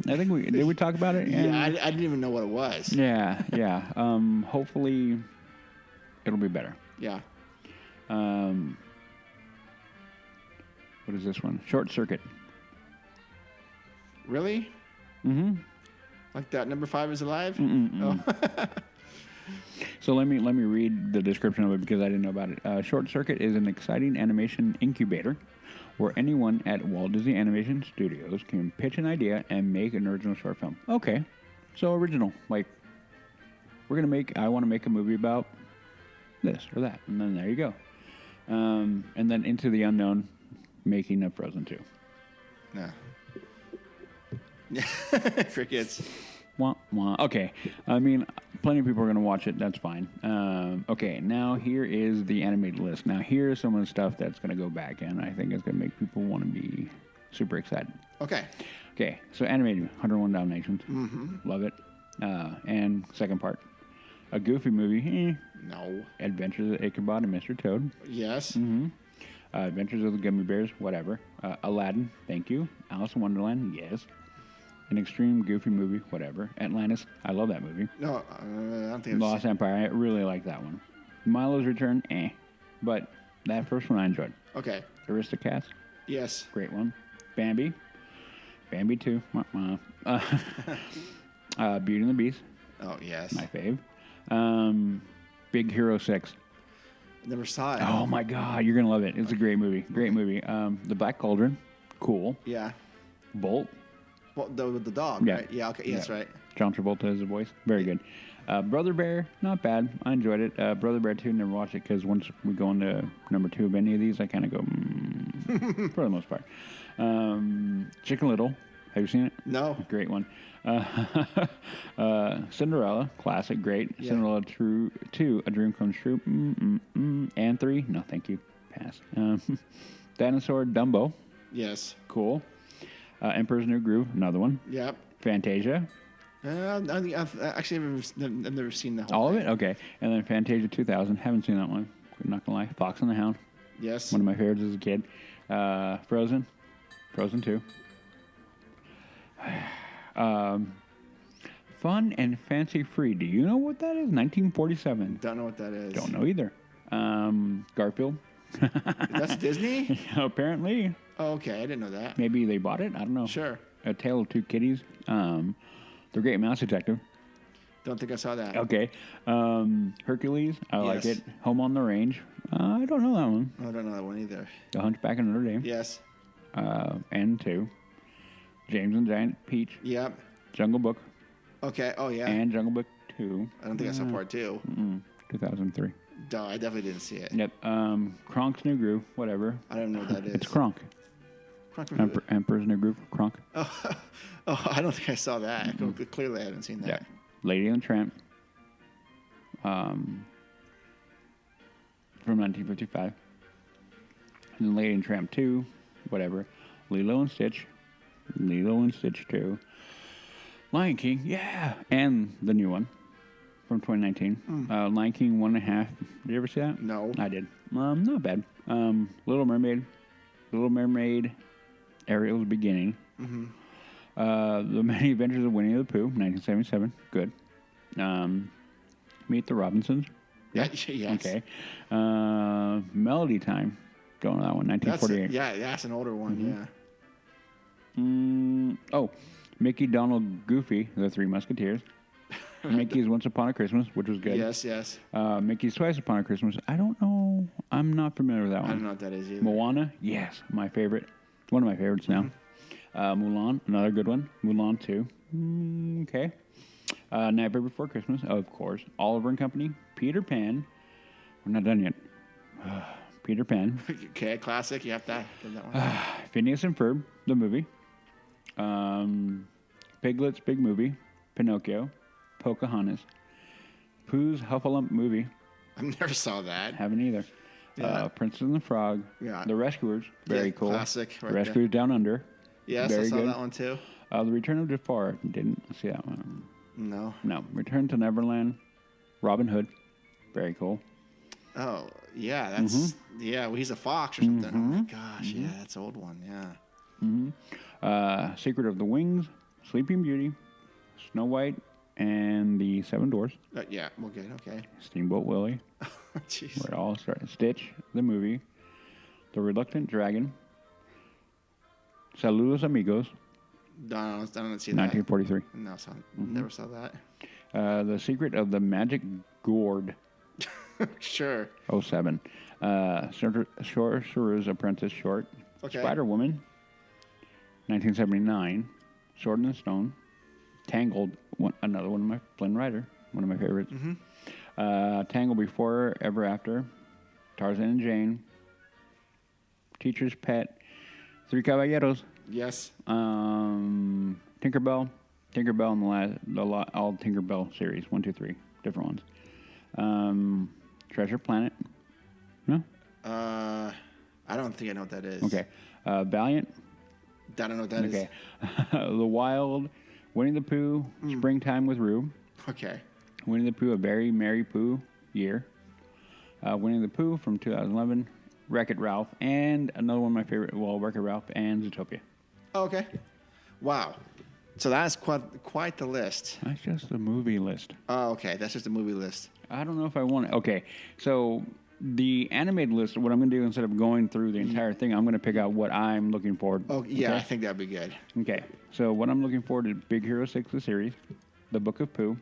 Speaker 4: I think we talk about it?
Speaker 1: Yeah, I didn't even know what it was.
Speaker 4: Yeah. Hopefully, it'll be better.
Speaker 1: Yeah.
Speaker 4: What is this one? Short Circuit.
Speaker 1: Really?
Speaker 4: Mm-hmm.
Speaker 1: Like that number 5 is alive?
Speaker 4: Oh. So let me read the description of it because I didn't know about it. Short Circuit is an exciting animation incubator where anyone at Walt Disney Animation Studios can pitch an idea and make an original short film. Okay, so original, like I want to make a movie about this or that. And then there you go. And then Into the Unknown, making of Frozen 2.
Speaker 1: No. Crickets.
Speaker 4: Wah, wah. Okay. I mean, plenty of people are going to watch it. That's fine. Okay, now here is the animated list. Now, here's some of the stuff that's going to go back, and I think it's going to make people want to be super excited.
Speaker 1: Okay.
Speaker 4: Okay, so animated, 101 Dalmatians. Mm-hmm. Love it. And second part, a Goofy movie.
Speaker 1: No.
Speaker 4: Adventures of Ichabod and Mr. Toad.
Speaker 1: Yes.
Speaker 4: Mm-hmm. Adventures of the Gummy Bears, whatever. Aladdin, thank you. Alice in Wonderland, yes. An extreme Goofy movie, whatever. Atlantis, I love that movie.
Speaker 1: No, I don't think I've
Speaker 4: Lost
Speaker 1: seen.
Speaker 4: Empire, I really like that one. Milo's Return, But that first one I enjoyed.
Speaker 1: Okay.
Speaker 4: Aristocats,
Speaker 1: Yes.
Speaker 4: great one. Bambi 2. Beauty and the Beast,
Speaker 1: Oh, yes.
Speaker 4: my fave. Big Hero 6.
Speaker 1: Never saw it.
Speaker 4: Oh my God, you're gonna love it. It's a great movie. Great movie. The Black Cauldron, cool.
Speaker 1: Yeah.
Speaker 4: Bolt.
Speaker 1: Well, the dog,
Speaker 4: Yeah.
Speaker 1: right? Yeah, okay. Yes,
Speaker 4: Yeah.
Speaker 1: right.
Speaker 4: John Travolta is the voice. Very good. Brother Bear, not bad. I enjoyed it. Brother Bear 2, never watched it because once we go into number 2 of any of these, I kind of go, for the most part. Chicken Little, have you seen it?
Speaker 1: No.
Speaker 4: Great one. Cinderella, classic, great.
Speaker 1: Yeah.
Speaker 4: Cinderella 2, A Dream Comes True. And 3, no thank you. Pass. Dinosaur Dumbo,
Speaker 1: Yes.
Speaker 4: cool. Emperor's New Groove, another one.
Speaker 1: Yep.
Speaker 4: Fantasia,
Speaker 1: I think I've never seen the whole
Speaker 4: all of
Speaker 1: thing.
Speaker 4: it? Okay. And then Fantasia 2000, haven't seen that one. I'm not going to lie. Fox and the Hound,
Speaker 1: Yes.
Speaker 4: one of my favorites as a kid. Frozen 2. Fun and Fancy Free. Do you know what that is? 1947.
Speaker 1: Don't know what that is.
Speaker 4: Don't know either. Garfield.
Speaker 1: That's Disney?
Speaker 4: Apparently.
Speaker 1: Oh, okay. I didn't know that.
Speaker 4: Maybe they bought it. I don't know.
Speaker 1: Sure.
Speaker 4: A Tale of Two Kitties. The Great Mouse Detective.
Speaker 1: Don't think I saw that.
Speaker 4: Okay. Hercules. I like
Speaker 1: Yes.
Speaker 4: it. Home on the Range. I don't know that one.
Speaker 1: I don't know that one either.
Speaker 4: The Hunchback of Notre Dame.
Speaker 1: Yes.
Speaker 4: And 2. James and Giant Peach.
Speaker 1: Yep.
Speaker 4: Jungle Book.
Speaker 1: Okay. Oh, yeah.
Speaker 4: And Jungle Book 2.
Speaker 1: I don't think I saw part 2.
Speaker 4: 2003.
Speaker 1: No, I definitely didn't see it.
Speaker 4: Yep. Kronk's New Groove. Whatever.
Speaker 1: I don't know what that is.
Speaker 4: It's Kronk. Emperor's New Groove. Kronk.
Speaker 1: Oh, I don't think I saw that. Clearly, I haven't seen that.
Speaker 4: Yeah. Lady and the Tramp. From 1955. And then Lady and Tramp 2. Whatever. Lilo and Stitch. Lilo and Stitch 2. Lion King. Yeah. And the new one from 2019. Lion King 1.5. Did you ever see that?
Speaker 1: No.
Speaker 4: I did. Not bad. Little Mermaid. Ariel's Beginning. The Many Adventures of Winnie the Pooh, 1977. Good. Meet the Robinsons.
Speaker 1: Yeah. Yes.
Speaker 4: Okay. Melody Time. Don't know that one. 1948.
Speaker 1: That's an older one. Yeah.
Speaker 4: Mickey, Donald, Goofy, The Three Musketeers. Mickey's Once Upon a Christmas, which was good.
Speaker 1: Yes. Yes.
Speaker 4: Mickey's Twice Upon a Christmas. I don't know. I'm not familiar with that one.
Speaker 1: I don't know what that is either.
Speaker 4: Moana, yes, my favorite. One of my favorites now. Mulan, another good one. Mulan 2. Okay. Nightmare Before Christmas, of course. Oliver and Company. Peter Pan. We're not done yet. Peter Pan.
Speaker 1: Okay, classic. You have to get that one.
Speaker 4: Phineas and Ferb, the movie. Piglet's Big Movie. Pinocchio. Pocahontas. Pooh's Huffalump movie.
Speaker 1: I never saw that.
Speaker 4: Haven't either.
Speaker 1: Yeah.
Speaker 4: Princess and the Frog.
Speaker 1: Yeah.
Speaker 4: The Rescuers. Very
Speaker 1: Yeah,
Speaker 4: cool.
Speaker 1: classic right
Speaker 4: The Rescuers Down Under.
Speaker 1: Yes,
Speaker 4: Very
Speaker 1: I saw
Speaker 4: good.
Speaker 1: that one too.
Speaker 4: The Return of Jafar. Didn't see that one.
Speaker 1: No.
Speaker 4: No. Return to Neverland. Robin Hood. Very cool.
Speaker 1: Oh, yeah. That's yeah. Well, he's a fox or something. Oh my gosh. Yeah, that's an old one. Yeah.
Speaker 4: Secret of the Wings. Sleeping Beauty. Snow White and the Seven Dwarfs.
Speaker 1: Yeah. Well, good. Okay.
Speaker 4: Steamboat Willie.
Speaker 1: Jeez.
Speaker 4: Where it all started. Stitch, the movie. The Reluctant Dragon. Saludos Amigos.
Speaker 1: No, I don't see that.
Speaker 4: 1943.
Speaker 1: No, never saw that.
Speaker 4: The Secret of the Magic Gourd.
Speaker 1: Sure.
Speaker 4: 07. Sorcerer's Apprentice short.
Speaker 1: Okay.
Speaker 4: Spider-Woman. 1979. Sword in the Stone. Tangled. Another one of my Flynn Rider. one of my favorites. Tangle Before, Ever After, Tarzan and Jane, Teacher's Pet, Three Caballeros,
Speaker 1: Yes.
Speaker 4: Tinkerbell and all Tinkerbell series, 1, 2, 3, different ones. Treasure Planet, no?
Speaker 1: I don't think I know what that is.
Speaker 4: Okay. Valiant.
Speaker 1: I don't know what that is.
Speaker 4: Okay. The Wild, Winnie the Pooh, Springtime with Rue.
Speaker 1: Okay.
Speaker 4: Winnie the Pooh, A Very Merry Pooh Year. Winnie the Pooh from 2011. Wreck-It Ralph, and another one of my favorite, Wreck-It Ralph and Zootopia.
Speaker 1: Oh, okay. Wow. So that's quite the list.
Speaker 4: That's just the movie list.
Speaker 1: Oh, okay. That's just a movie list.
Speaker 4: I don't know if I want it. Okay, so the animated list, what I'm going to do instead of going through the entire thing, I'm going to pick out what I'm looking forward to.
Speaker 1: Oh, yeah,
Speaker 4: okay?
Speaker 1: I think that'd be good.
Speaker 4: Okay, so what I'm looking forward to, Big Hero 6, the series, The Book of Pooh,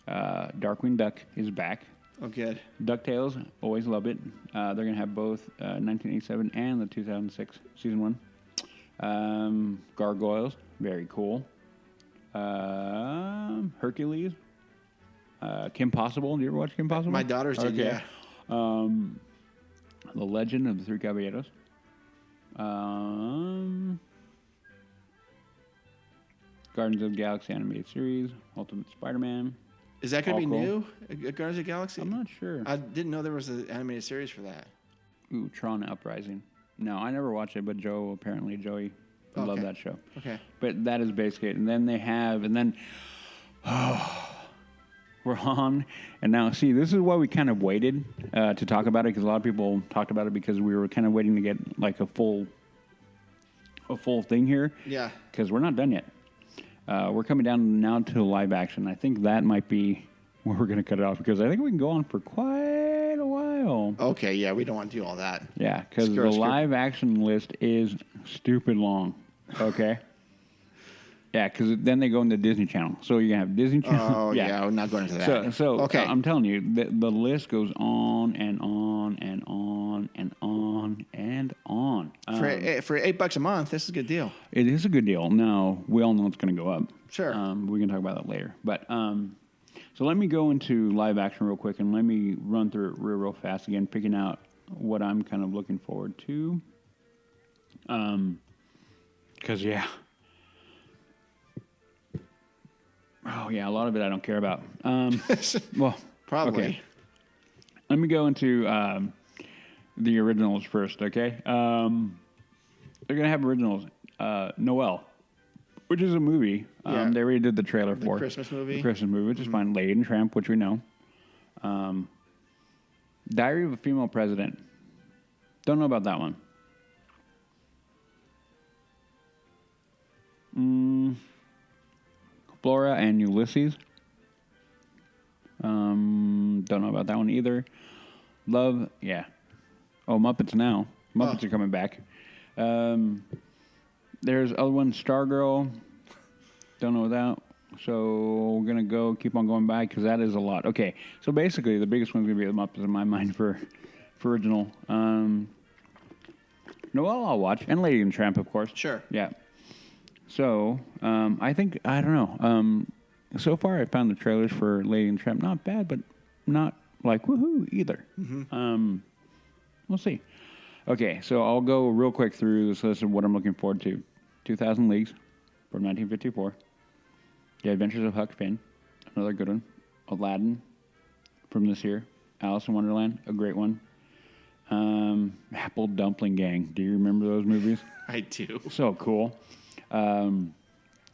Speaker 4: Darkwing Duck is back.
Speaker 1: Oh, good.
Speaker 4: DuckTales, always love it. They're going to have both 1987 and the 2006 season 1. Gargoyles, very cool. Hercules, Kim Possible. Do you ever watch Kim Possible?
Speaker 1: My daughters did, yeah.
Speaker 4: The Legend of the Three Caballeros. Guardians of the Galaxy animated series, Ultimate Spider-Man.
Speaker 1: Is that going to be
Speaker 4: Cool.
Speaker 1: new? Guardians of the Galaxy?
Speaker 4: I'm not sure.
Speaker 1: I didn't know there was an animated series for that.
Speaker 4: Ooh, Tron Uprising. No, I never watched it, but Joey loved that show.
Speaker 1: Okay.
Speaker 4: But that is basically it. And then we're on. And now, see, this is why we kind of waited to talk about it, because a lot of people talked about it because we were kind of waiting to get like a full thing here.
Speaker 1: Yeah.
Speaker 4: Because we're not done yet. We're coming down now to live action. I think that might be where we're going to cut it off, because I think we can go on for quite a while.
Speaker 1: Okay, yeah, we don't want to do all that.
Speaker 4: Yeah, because the live action list is stupid long. Okay? Yeah, because then they go into Disney Channel. So you're going to have Disney Channel.
Speaker 1: Oh, yeah, we're not going into that.
Speaker 4: So
Speaker 1: okay.
Speaker 4: I'm telling you, the list goes on and on and on and on and on.
Speaker 1: For $8 a month, this is a good deal.
Speaker 4: It is a good deal. Now, we all know it's going to go up.
Speaker 1: Sure.
Speaker 4: We can talk about that later. But so let me go into live action real quick, and let me run through it real fast again, picking out what I'm kind of looking forward to. Because, yeah. Oh, yeah, a lot of it I don't care about. Well,
Speaker 1: Probably.
Speaker 4: Okay. Let me go into the originals first, okay? They're going to have originals. Noelle, which is a movie.
Speaker 1: Yeah.
Speaker 4: They already did the trailer for.
Speaker 1: Christmas movie?
Speaker 4: The Christmas movie, which is fine. Lady and Tramp, which we know. Diary of a Female President. Don't know about that one. Flora and Ulysses. Don't know about that one either. Love, yeah. Oh, Muppets Now. Muppets are coming back. There's other one, Stargirl. Don't know that. So we're going to keep on going by, because that is a lot. Okay, so basically the biggest one's going to be the Muppets in my mind for original. Noelle I'll watch, and Lady and Tramp, of course.
Speaker 1: Sure.
Speaker 4: Yeah. So, I think, I don't know. So far, I found the trailers for Lady and Tramp not bad, but not like woohoo either. We'll see. Okay, so I'll go real quick through this list of what I'm looking forward to. 2,000 Leagues from 1954. The Adventures of Huck Finn, another good one. Aladdin from this year. Alice in Wonderland, a great one. Apple Dumpling Gang. Do you remember those movies?
Speaker 1: I do.
Speaker 4: So cool.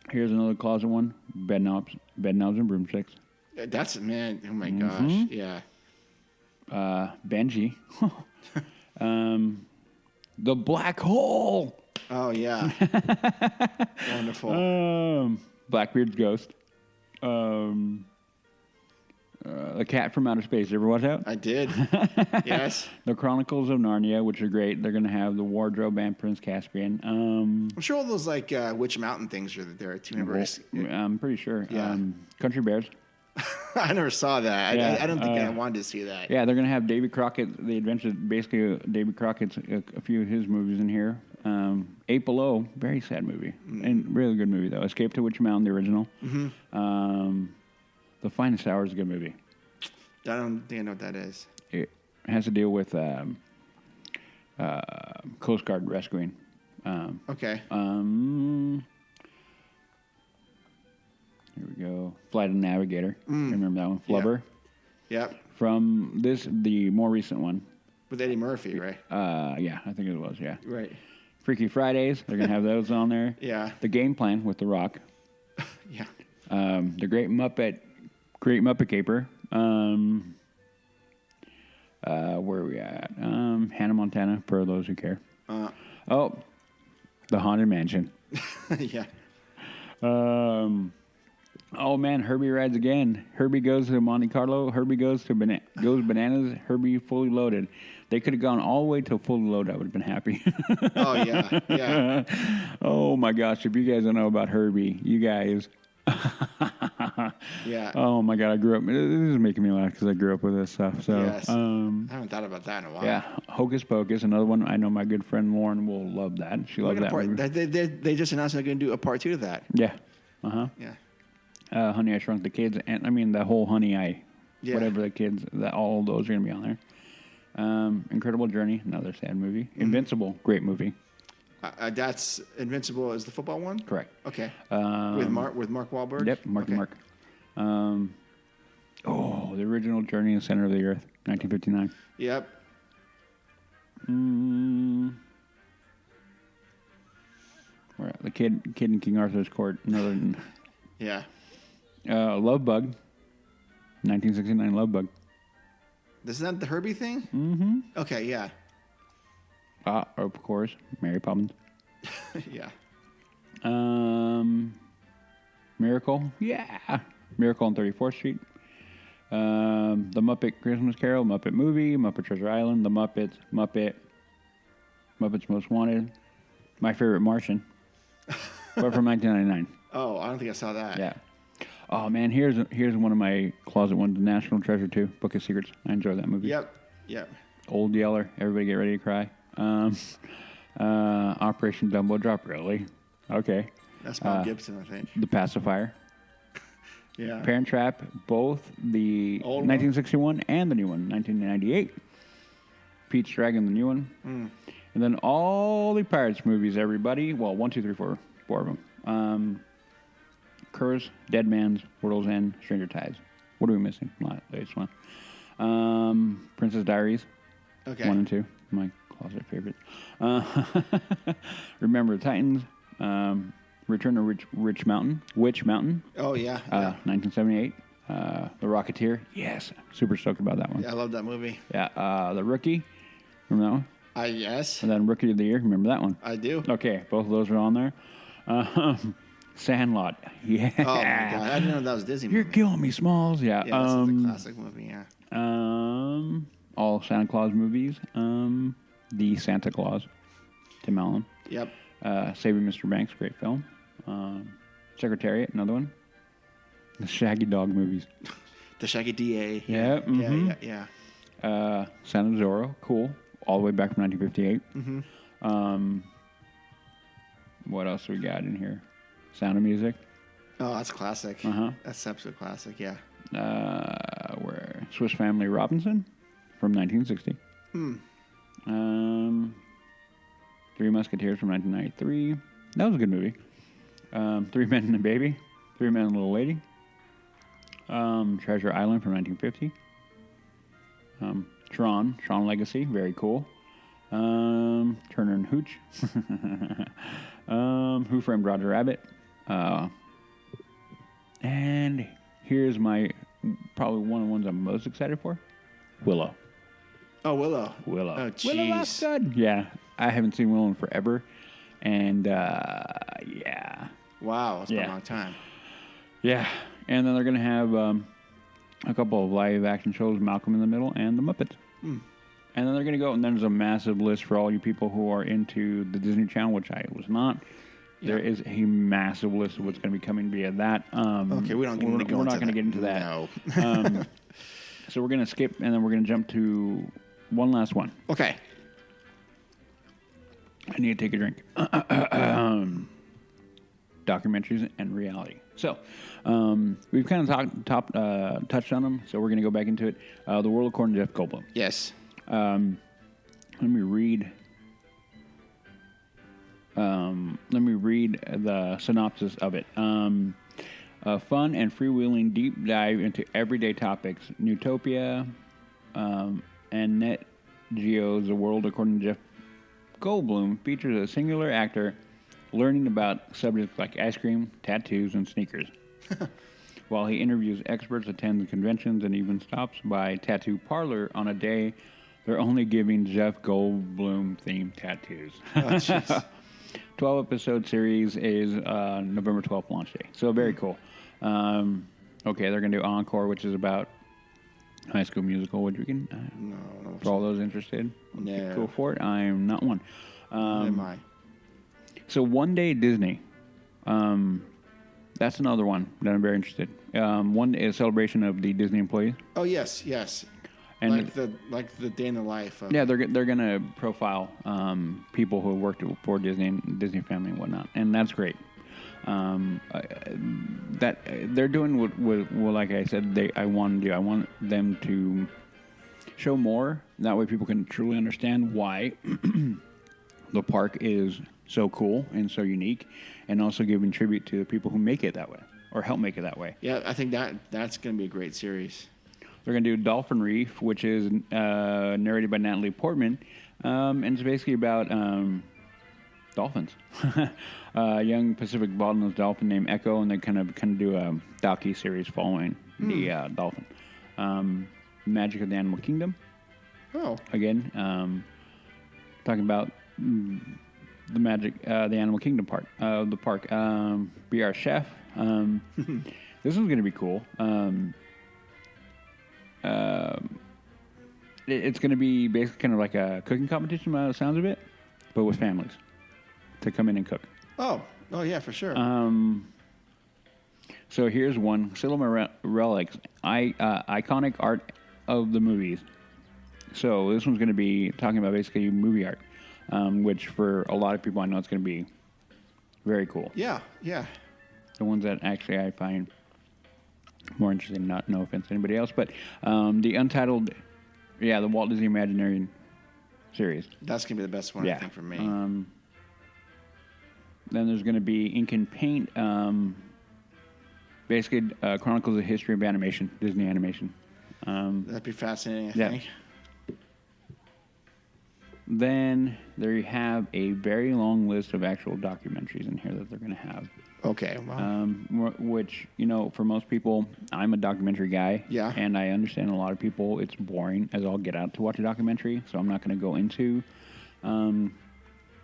Speaker 4: Here's another closet one. Bed knobs and broomsticks.
Speaker 1: That's, man, oh my gosh, yeah.
Speaker 4: Benji. The Black Hole.
Speaker 1: Oh, yeah. Wonderful.
Speaker 4: Blackbeard's Ghost. The Cat from Outer Space. You ever watch that?
Speaker 1: I did. Yes.
Speaker 4: The Chronicles of Narnia, which are great. They're going to have The Wardrobe and Prince Caspian.
Speaker 1: I'm sure all those, like, Witch Mountain things are there, too.
Speaker 4: I'm pretty sure.
Speaker 1: Yeah.
Speaker 4: Country Bears.
Speaker 1: I never saw that.
Speaker 4: Yeah,
Speaker 1: I don't think I wanted to see that.
Speaker 4: Yeah, they're going to have Davy Crockett, The Adventures, basically Davy Crockett's a few of his movies in here. Eight Below, very sad movie. And really good movie, though. Escape to Witch Mountain, the original. The Finest Hour is a good movie.
Speaker 1: I don't think I know what that is.
Speaker 4: It has to deal with Coast Guard rescuing.
Speaker 1: Okay.
Speaker 4: Here we go. Flight of the Navigator. Remember that one? Flubber.
Speaker 1: Yep.
Speaker 4: From the more recent one.
Speaker 1: With Eddie Murphy, right?
Speaker 4: Yeah, I think it was, yeah.
Speaker 1: Right.
Speaker 4: Freaky Fridays, they're going to have those on there.
Speaker 1: Yeah.
Speaker 4: The Game Plan with The Rock.
Speaker 1: Yeah.
Speaker 4: The Great Muppet Caper. Where are we at? Hannah Montana, for those who care. The Haunted Mansion.
Speaker 1: Yeah.
Speaker 4: Oh man, Herbie rides again. Herbie goes to Monte Carlo. Herbie goes bananas. Herbie fully loaded. They could have gone all the way to fully loaded. I would have been happy.
Speaker 1: Oh yeah, yeah.
Speaker 4: Oh my gosh, if you guys don't know about Herbie, you guys.
Speaker 1: Yeah.
Speaker 4: Oh my god, I grew up. This is making me laugh because I grew up with this stuff. So
Speaker 1: Yes. I haven't thought about that in a while.
Speaker 4: yeah, Hocus Pocus, another one. I know my good friend Lauren will love that. She loves that movie.
Speaker 1: They just announced they're going to do a part 2 of that.
Speaker 4: Yeah.
Speaker 1: Yeah.
Speaker 4: Honey, I Shrunk the Kids, and I mean the whole Honey,
Speaker 1: Yeah.
Speaker 4: whatever the kids, all of those are going to be on there. Incredible Journey, another sad movie. Invincible, great movie.
Speaker 1: That's Invincible is the football one?
Speaker 4: Correct.
Speaker 1: Okay. With Mark Wahlberg?
Speaker 4: Yep, Marky Mark. The original Journey in the Center of the Earth, 1959.
Speaker 1: Yep.
Speaker 4: Where the kid in King Arthur's Court, another.
Speaker 1: Yeah.
Speaker 4: Love Bug, 1969 Love Bug.
Speaker 1: This is not the Herbie thing? Mm-hmm. Okay, yeah.
Speaker 4: Of course, Mary Poppins.
Speaker 1: Yeah.
Speaker 4: Miracle, yeah. Miracle on 34th Street. The Muppet Christmas Carol, Muppet Movie, Muppet Treasure Island, The Muppets, Muppets Most Wanted, My Favorite Martian, but from 1999.
Speaker 1: Oh, I don't think I saw that.
Speaker 4: Yeah. Oh man, here's one of my closet ones, The National Treasure 2, Book of Secrets. I enjoy that movie.
Speaker 1: Yep.
Speaker 4: Old Yeller, everybody get ready to cry. Operation Dumbo Drop, really? Okay.
Speaker 1: That's Mel Gibson, I think.
Speaker 4: The Pacifier.
Speaker 1: Yeah.
Speaker 4: Parent Trap, both the
Speaker 1: Old
Speaker 4: 1961 and the new one, 1998. Pete's Dragon, the new one. And then all the Pirates movies, everybody. Well, 1, 2, 3, 4 of them. Curse, Dead Man's, World's End, Stranger Tides. What are we missing? Not the latest one. Princess Diaries.
Speaker 1: Okay.
Speaker 4: 1 and 2. My closet favorites. Remember the Titans. Return to Witch Mountain.
Speaker 1: Oh, yeah.
Speaker 4: 1978. The Rocketeer. Yes. Super stoked about that one.
Speaker 1: Yeah, I love that movie.
Speaker 4: Yeah. The Rookie. Remember that one?
Speaker 1: Yes.
Speaker 4: And then Rookie of the Year. Remember that one?
Speaker 1: I do.
Speaker 4: Okay. Both of those are on there. Sandlot. Yeah.
Speaker 1: Oh, my God. I didn't know that was a Disney movie.
Speaker 4: You're killing me, Smalls. Yeah.
Speaker 1: Yeah, this is a classic movie, yeah.
Speaker 4: All Santa Claus movies. The Santa Claus. Tim Allen.
Speaker 1: Yep.
Speaker 4: Saving Mr. Banks, great film. Secretariat, another one. The Shaggy Dog movies.
Speaker 1: The Shaggy DA.
Speaker 4: Yeah. Mm-hmm.
Speaker 1: Yeah.
Speaker 4: Son of Zorro, cool. All the way back from 1958.
Speaker 1: Mm-hmm.
Speaker 4: What else we got in here? Sound of Music.
Speaker 1: Oh, that's classic.
Speaker 4: Uh-huh.
Speaker 1: That's absolute classic, yeah.
Speaker 4: Where Swiss Family Robinson from 1960. Three Musketeers from 1993. That was a good movie. Three Men and a Baby. 3 Men and a Little Lady. Treasure Island from 1950. Tron Legacy, very cool. Turner and Hooch. Who Framed Roger Rabbit. And here's probably one of the ones I'm most excited for. Willow.
Speaker 1: Oh, Willow.
Speaker 4: Oh,
Speaker 1: jeez.
Speaker 4: Willow, that's good. Yeah, I haven't seen Willow in forever. And, yeah.
Speaker 1: Wow, it's been a long time.
Speaker 4: Yeah, and then they're going to have a couple of live action shows, Malcolm in the Middle and The Muppets. And then they're going to go, and there's a massive list for all you people who are into the Disney Channel, which I was not. There is a massive list of what's going to be coming via that.
Speaker 1: Okay, we're not going to
Speaker 4: get into that.
Speaker 1: No.
Speaker 4: So we're going to skip, and then we're going to jump to one last one.
Speaker 1: Okay.
Speaker 4: I need to take a drink. Documentaries and reality. So, we've kind of touched on them, so we're going to go back into it. The World According to Jeff Goldblum.
Speaker 1: Yes.
Speaker 4: Let me read the synopsis of it. A fun and freewheeling deep dive into everyday topics. Newtopia and Net Geo's The World According to Jeff Goldblum features a singular actor learning about subjects like ice cream, tattoos, and sneakers. While he interviews experts, attends conventions, and even stops by Tattoo Parlor on a day they're only giving Jeff Goldblum-themed tattoos.
Speaker 1: Oh, jeez.
Speaker 4: 12-episode series is November 12th launch day. So very cool. Okay, they're going to do Encore, which is about High School Musical, which we can,
Speaker 1: No.
Speaker 4: for all those interested,
Speaker 1: No.
Speaker 4: go for it. I am not one.
Speaker 1: Am I?
Speaker 4: So One Day Disney. That's another one that I'm very interested. One is celebration of the Disney employees.
Speaker 1: Oh, yes.
Speaker 4: And
Speaker 1: like the day in the life.
Speaker 4: Yeah, they're gonna profile people who worked for Disney and Disney family and whatnot, and that's great. That they're doing what like I said, I want to do. I want them to show more. That way, people can truly understand why the park is so cool and so unique, and also giving tribute to the people who make it that way or help make it that way.
Speaker 1: Yeah, I think that's going to be a great series.
Speaker 4: They're going to do Dolphin Reef, which is narrated by Natalie Portman, and it's basically about dolphins. A young Pacific bottlenose dolphin named Echo, and they kind of do a docu-series following the dolphin. Magic of the Animal Kingdom.
Speaker 1: Oh.
Speaker 4: Again, talking about the magic, the Animal Kingdom part of the park. Be Our Chef. This one's going to be cool. It's going to be basically kind of like a cooking competition by the sounds of it, but with families to come in and cook.
Speaker 1: Oh, yeah, for sure.
Speaker 4: So here's one. Cinema Relics, iconic art of the movies. So this one's going to be talking about basically movie art, which for a lot of people I know it's going to be very cool.
Speaker 1: Yeah.
Speaker 4: The ones that actually I find more interesting, no offense to anybody else, but the Untitled, the Walt Disney Imagineering series.
Speaker 1: That's going to be the best one, I think, for me.
Speaker 4: Then there's going to be Ink and Paint, basically chronicles the history of animation, Disney animation.
Speaker 1: That'd be fascinating, I think.
Speaker 4: Then there you have a very long list of actual documentaries in here that they're going to have.
Speaker 1: Okay, wow.
Speaker 4: Which, for most people, I'm a documentary guy.
Speaker 1: Yeah.
Speaker 4: And I understand a lot of people, it's boring as all get out to watch a documentary, so I'm not going to go into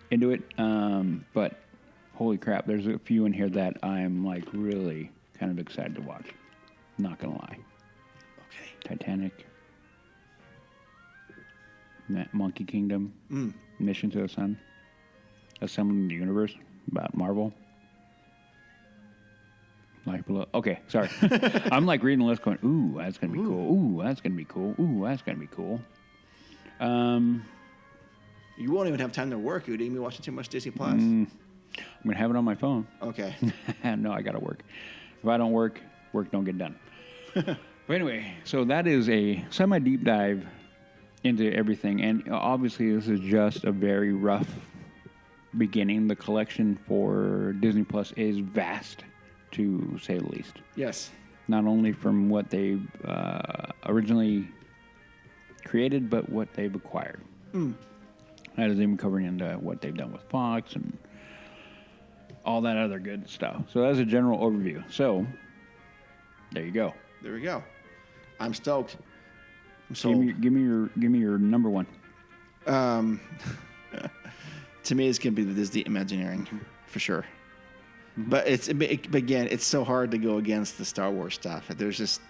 Speaker 4: it. But holy crap, there's a few in here that I'm like really kind of excited to watch. Not going to lie.
Speaker 1: Okay.
Speaker 4: Titanic. Monkey Kingdom. Mission to the Sun. Assembling the Universe about Marvel. Life Below. Okay, sorry. I'm like reading the list going, ooh, that's going to be cool. Ooh, that's going to be cool. Ooh, that's going to be cool.
Speaker 1: You won't even have time to work. You'd be watching too much Disney Plus.
Speaker 4: I'm going to have it on my phone.
Speaker 1: Okay.
Speaker 4: No, I got to work. If I don't work don't get done. But anyway, so that is a semi-deep dive into everything. And obviously, this is just a very rough beginning. The collection for Disney Plus is vast, to say the least.
Speaker 1: Yes.
Speaker 4: Not only from what they originally created, but what they've acquired. That is even covering into what they've done with Fox and all that other good stuff. So that's a general overview. So there you go.
Speaker 1: There we go. I'm stoked. I'm sold.
Speaker 4: Give me your number one.
Speaker 1: To me, it's going to be the Disney Imagineering for sure. But again, it's so hard to go against the Star Wars stuff. There's just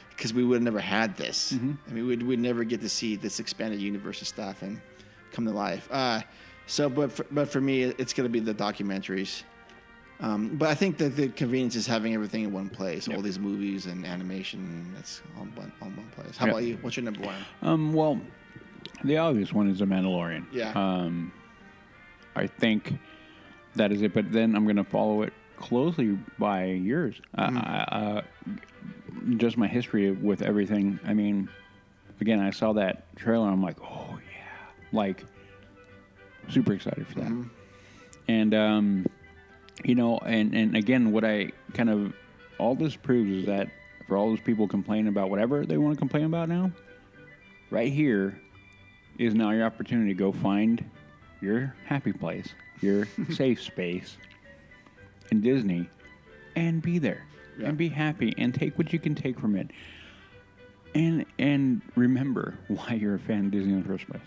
Speaker 1: because we would have never had this. I mean, we'd never get to see this expanded universe of stuff and come to life. But for me, it's going to be the documentaries. But I think that the convenience is having everything in one place. All these movies and animation, it's all one place. How about you? What's your number one?
Speaker 4: Well, the obvious one is The Mandalorian.
Speaker 1: Yeah.
Speaker 4: I think that is it. But then I'm going to follow it closely by yours. Just my history with everything. I mean, again, I saw that trailer and I'm like, oh yeah, like super excited for that. And you know, and again, what I kind of all this proves is that for all those people complaining about whatever they want to complain about now, right here is now your opportunity to go find your happy place, your safe space in Disney, and be there and be happy and take what you can take from it. And remember why you're a fan of Disney in the first place.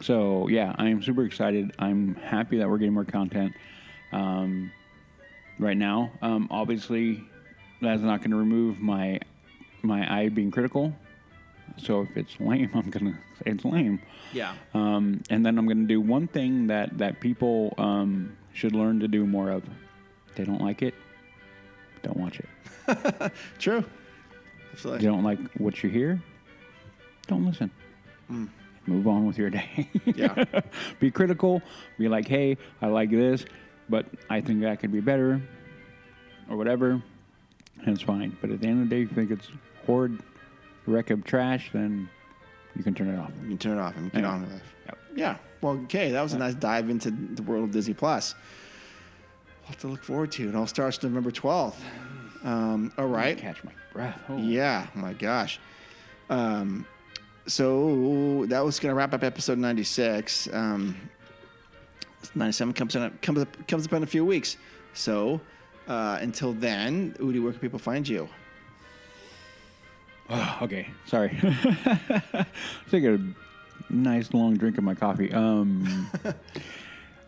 Speaker 4: So, yeah, I'm super excited. I'm happy that we're getting more content right now. Obviously, that's not going to remove my eye being critical. So if it's lame, I'm going to say it's lame.
Speaker 1: Yeah.
Speaker 4: And then I'm going to do one thing that people should learn to do more of. If they don't like it, don't watch it.
Speaker 1: True. Absolutely.
Speaker 4: If you don't like what you hear, don't listen. Move on with your day.
Speaker 1: Yeah.
Speaker 4: Be critical. Be like, hey, I like this, but I think that could be better or whatever. And it's fine. But at the end of the day, if you think it's horrid wreck of trash, then you can turn it off.
Speaker 1: You can turn it off and get on with it.
Speaker 4: Yep.
Speaker 1: Yeah. Well, okay. That was a nice dive into the world of Disney Plus. We'll have to look forward to. It all starts November 12th. All right.
Speaker 4: Catch my breath. Oh.
Speaker 1: Yeah. Oh my gosh. So that was going to wrap up episode 96. 97 comes up in a few weeks. So until then, Udi, where can people find you?
Speaker 4: Oh, okay. Sorry. Take a nice long drink of my coffee.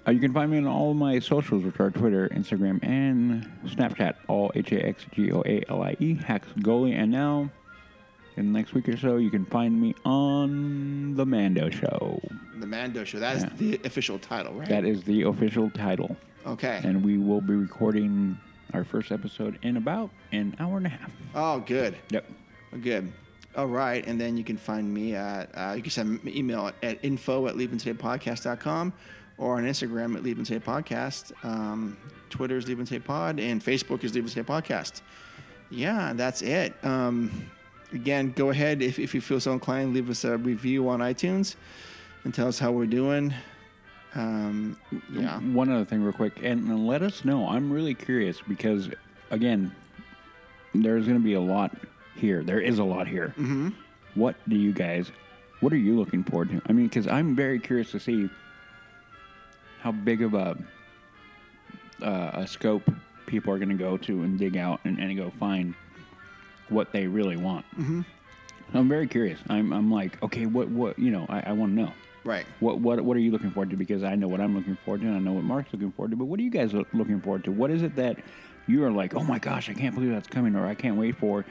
Speaker 4: You can find me on all of my socials, which are Twitter, Instagram, and Snapchat. All HAXGOALIE, haxgoalie. And now, in the next week or so, you can find me on The Mando Show. The
Speaker 1: Mando Show. That is the official title, right?
Speaker 4: That is the official title.
Speaker 1: Okay.
Speaker 4: And we will be recording our first episode in about an hour and a half.
Speaker 1: Oh, good.
Speaker 4: Yep.
Speaker 1: Good. All right. And then you can find me at, you can send me an email at info@leavingtodaypodcast.com or on Instagram at leavingtodaypodcast. Twitter is leavingtodaypod and Facebook is leavingtodaypodcast. Yeah, that's it. Again, go ahead if you feel so inclined, leave us a review on iTunes and tell us how we're doing. Yeah.
Speaker 4: One other thing real quick, and let us know. I'm really curious because, again, there's going to be a lot here. There is a lot here.
Speaker 1: Mm-hmm.
Speaker 4: What are you looking forward to? I mean, because I'm very curious to see how big of a scope people are going to go to and dig out and go find what they really want.
Speaker 1: Mm-hmm.
Speaker 4: I'm very curious. I'm like, okay, what I want to know.
Speaker 1: Right.
Speaker 4: What are you looking forward to? Because I know what I'm looking forward to, and I know what Mark's looking forward to. But what are you guys looking forward to? What is it that you are like, oh my gosh, I can't believe that's coming, or I can't wait for?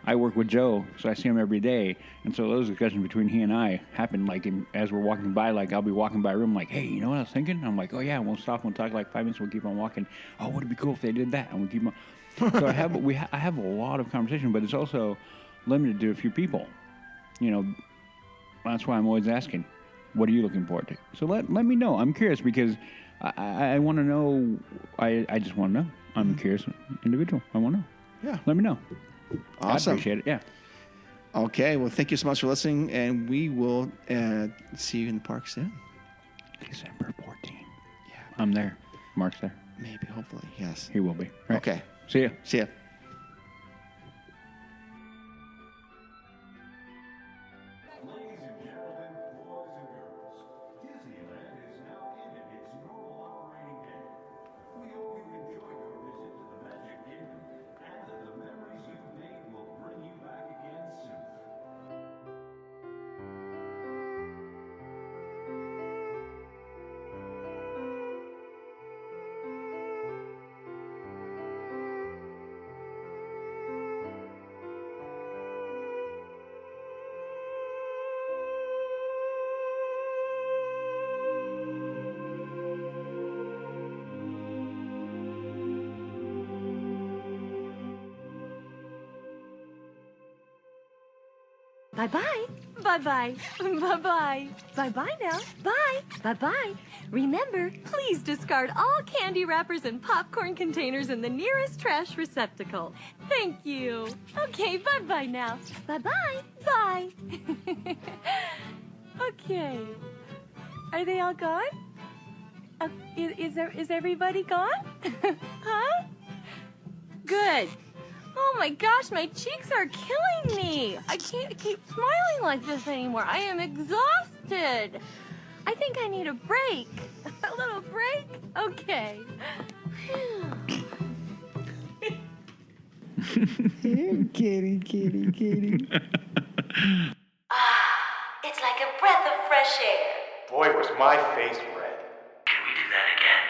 Speaker 4: I work with Joe, so I see him every day, and so those discussions between he and I happen like as we're walking by. Like I'll be walking by a room, like, hey, you know what I was thinking? I'm like, oh yeah, we'll stop, we'll talk like 5 minutes, we'll keep on walking. Oh, would it be cool if they did that? And we'll keep on. So I have a lot of conversation, but it's also limited to a few people. That's why I'm always asking, what are you looking forward to? So let me know. I'm curious because I want to know. I just want to know. I'm a curious individual. I want to know.
Speaker 1: Yeah.
Speaker 4: Let me know.
Speaker 1: Awesome.
Speaker 4: I appreciate it. Yeah.
Speaker 1: Okay. Well, thank you so much for listening, and we will see you in the park soon.
Speaker 4: December 14th.
Speaker 1: Yeah.
Speaker 4: I'm there. Mark's there.
Speaker 1: Maybe. Hopefully. Yes.
Speaker 4: He will be. Right.
Speaker 1: Okay.
Speaker 4: See ya.
Speaker 1: See ya.
Speaker 3: Bye-bye. Bye-bye. Bye-bye. Bye-bye now. Bye. Bye-bye. Remember, please discard all candy wrappers and popcorn containers in the nearest trash receptacle. Thank you. Okay, bye-bye now. Bye-bye. Bye. Okay. Are they all gone? Is everybody gone? Huh? Good. Oh my gosh, my cheeks are killing me. I can't keep smiling like this anymore. I am exhausted. I think I need a break. A little break? Okay.
Speaker 1: Kitty.
Speaker 7: It's like a breath of fresh air.
Speaker 8: Boy, was my face red.
Speaker 9: Can we do that again?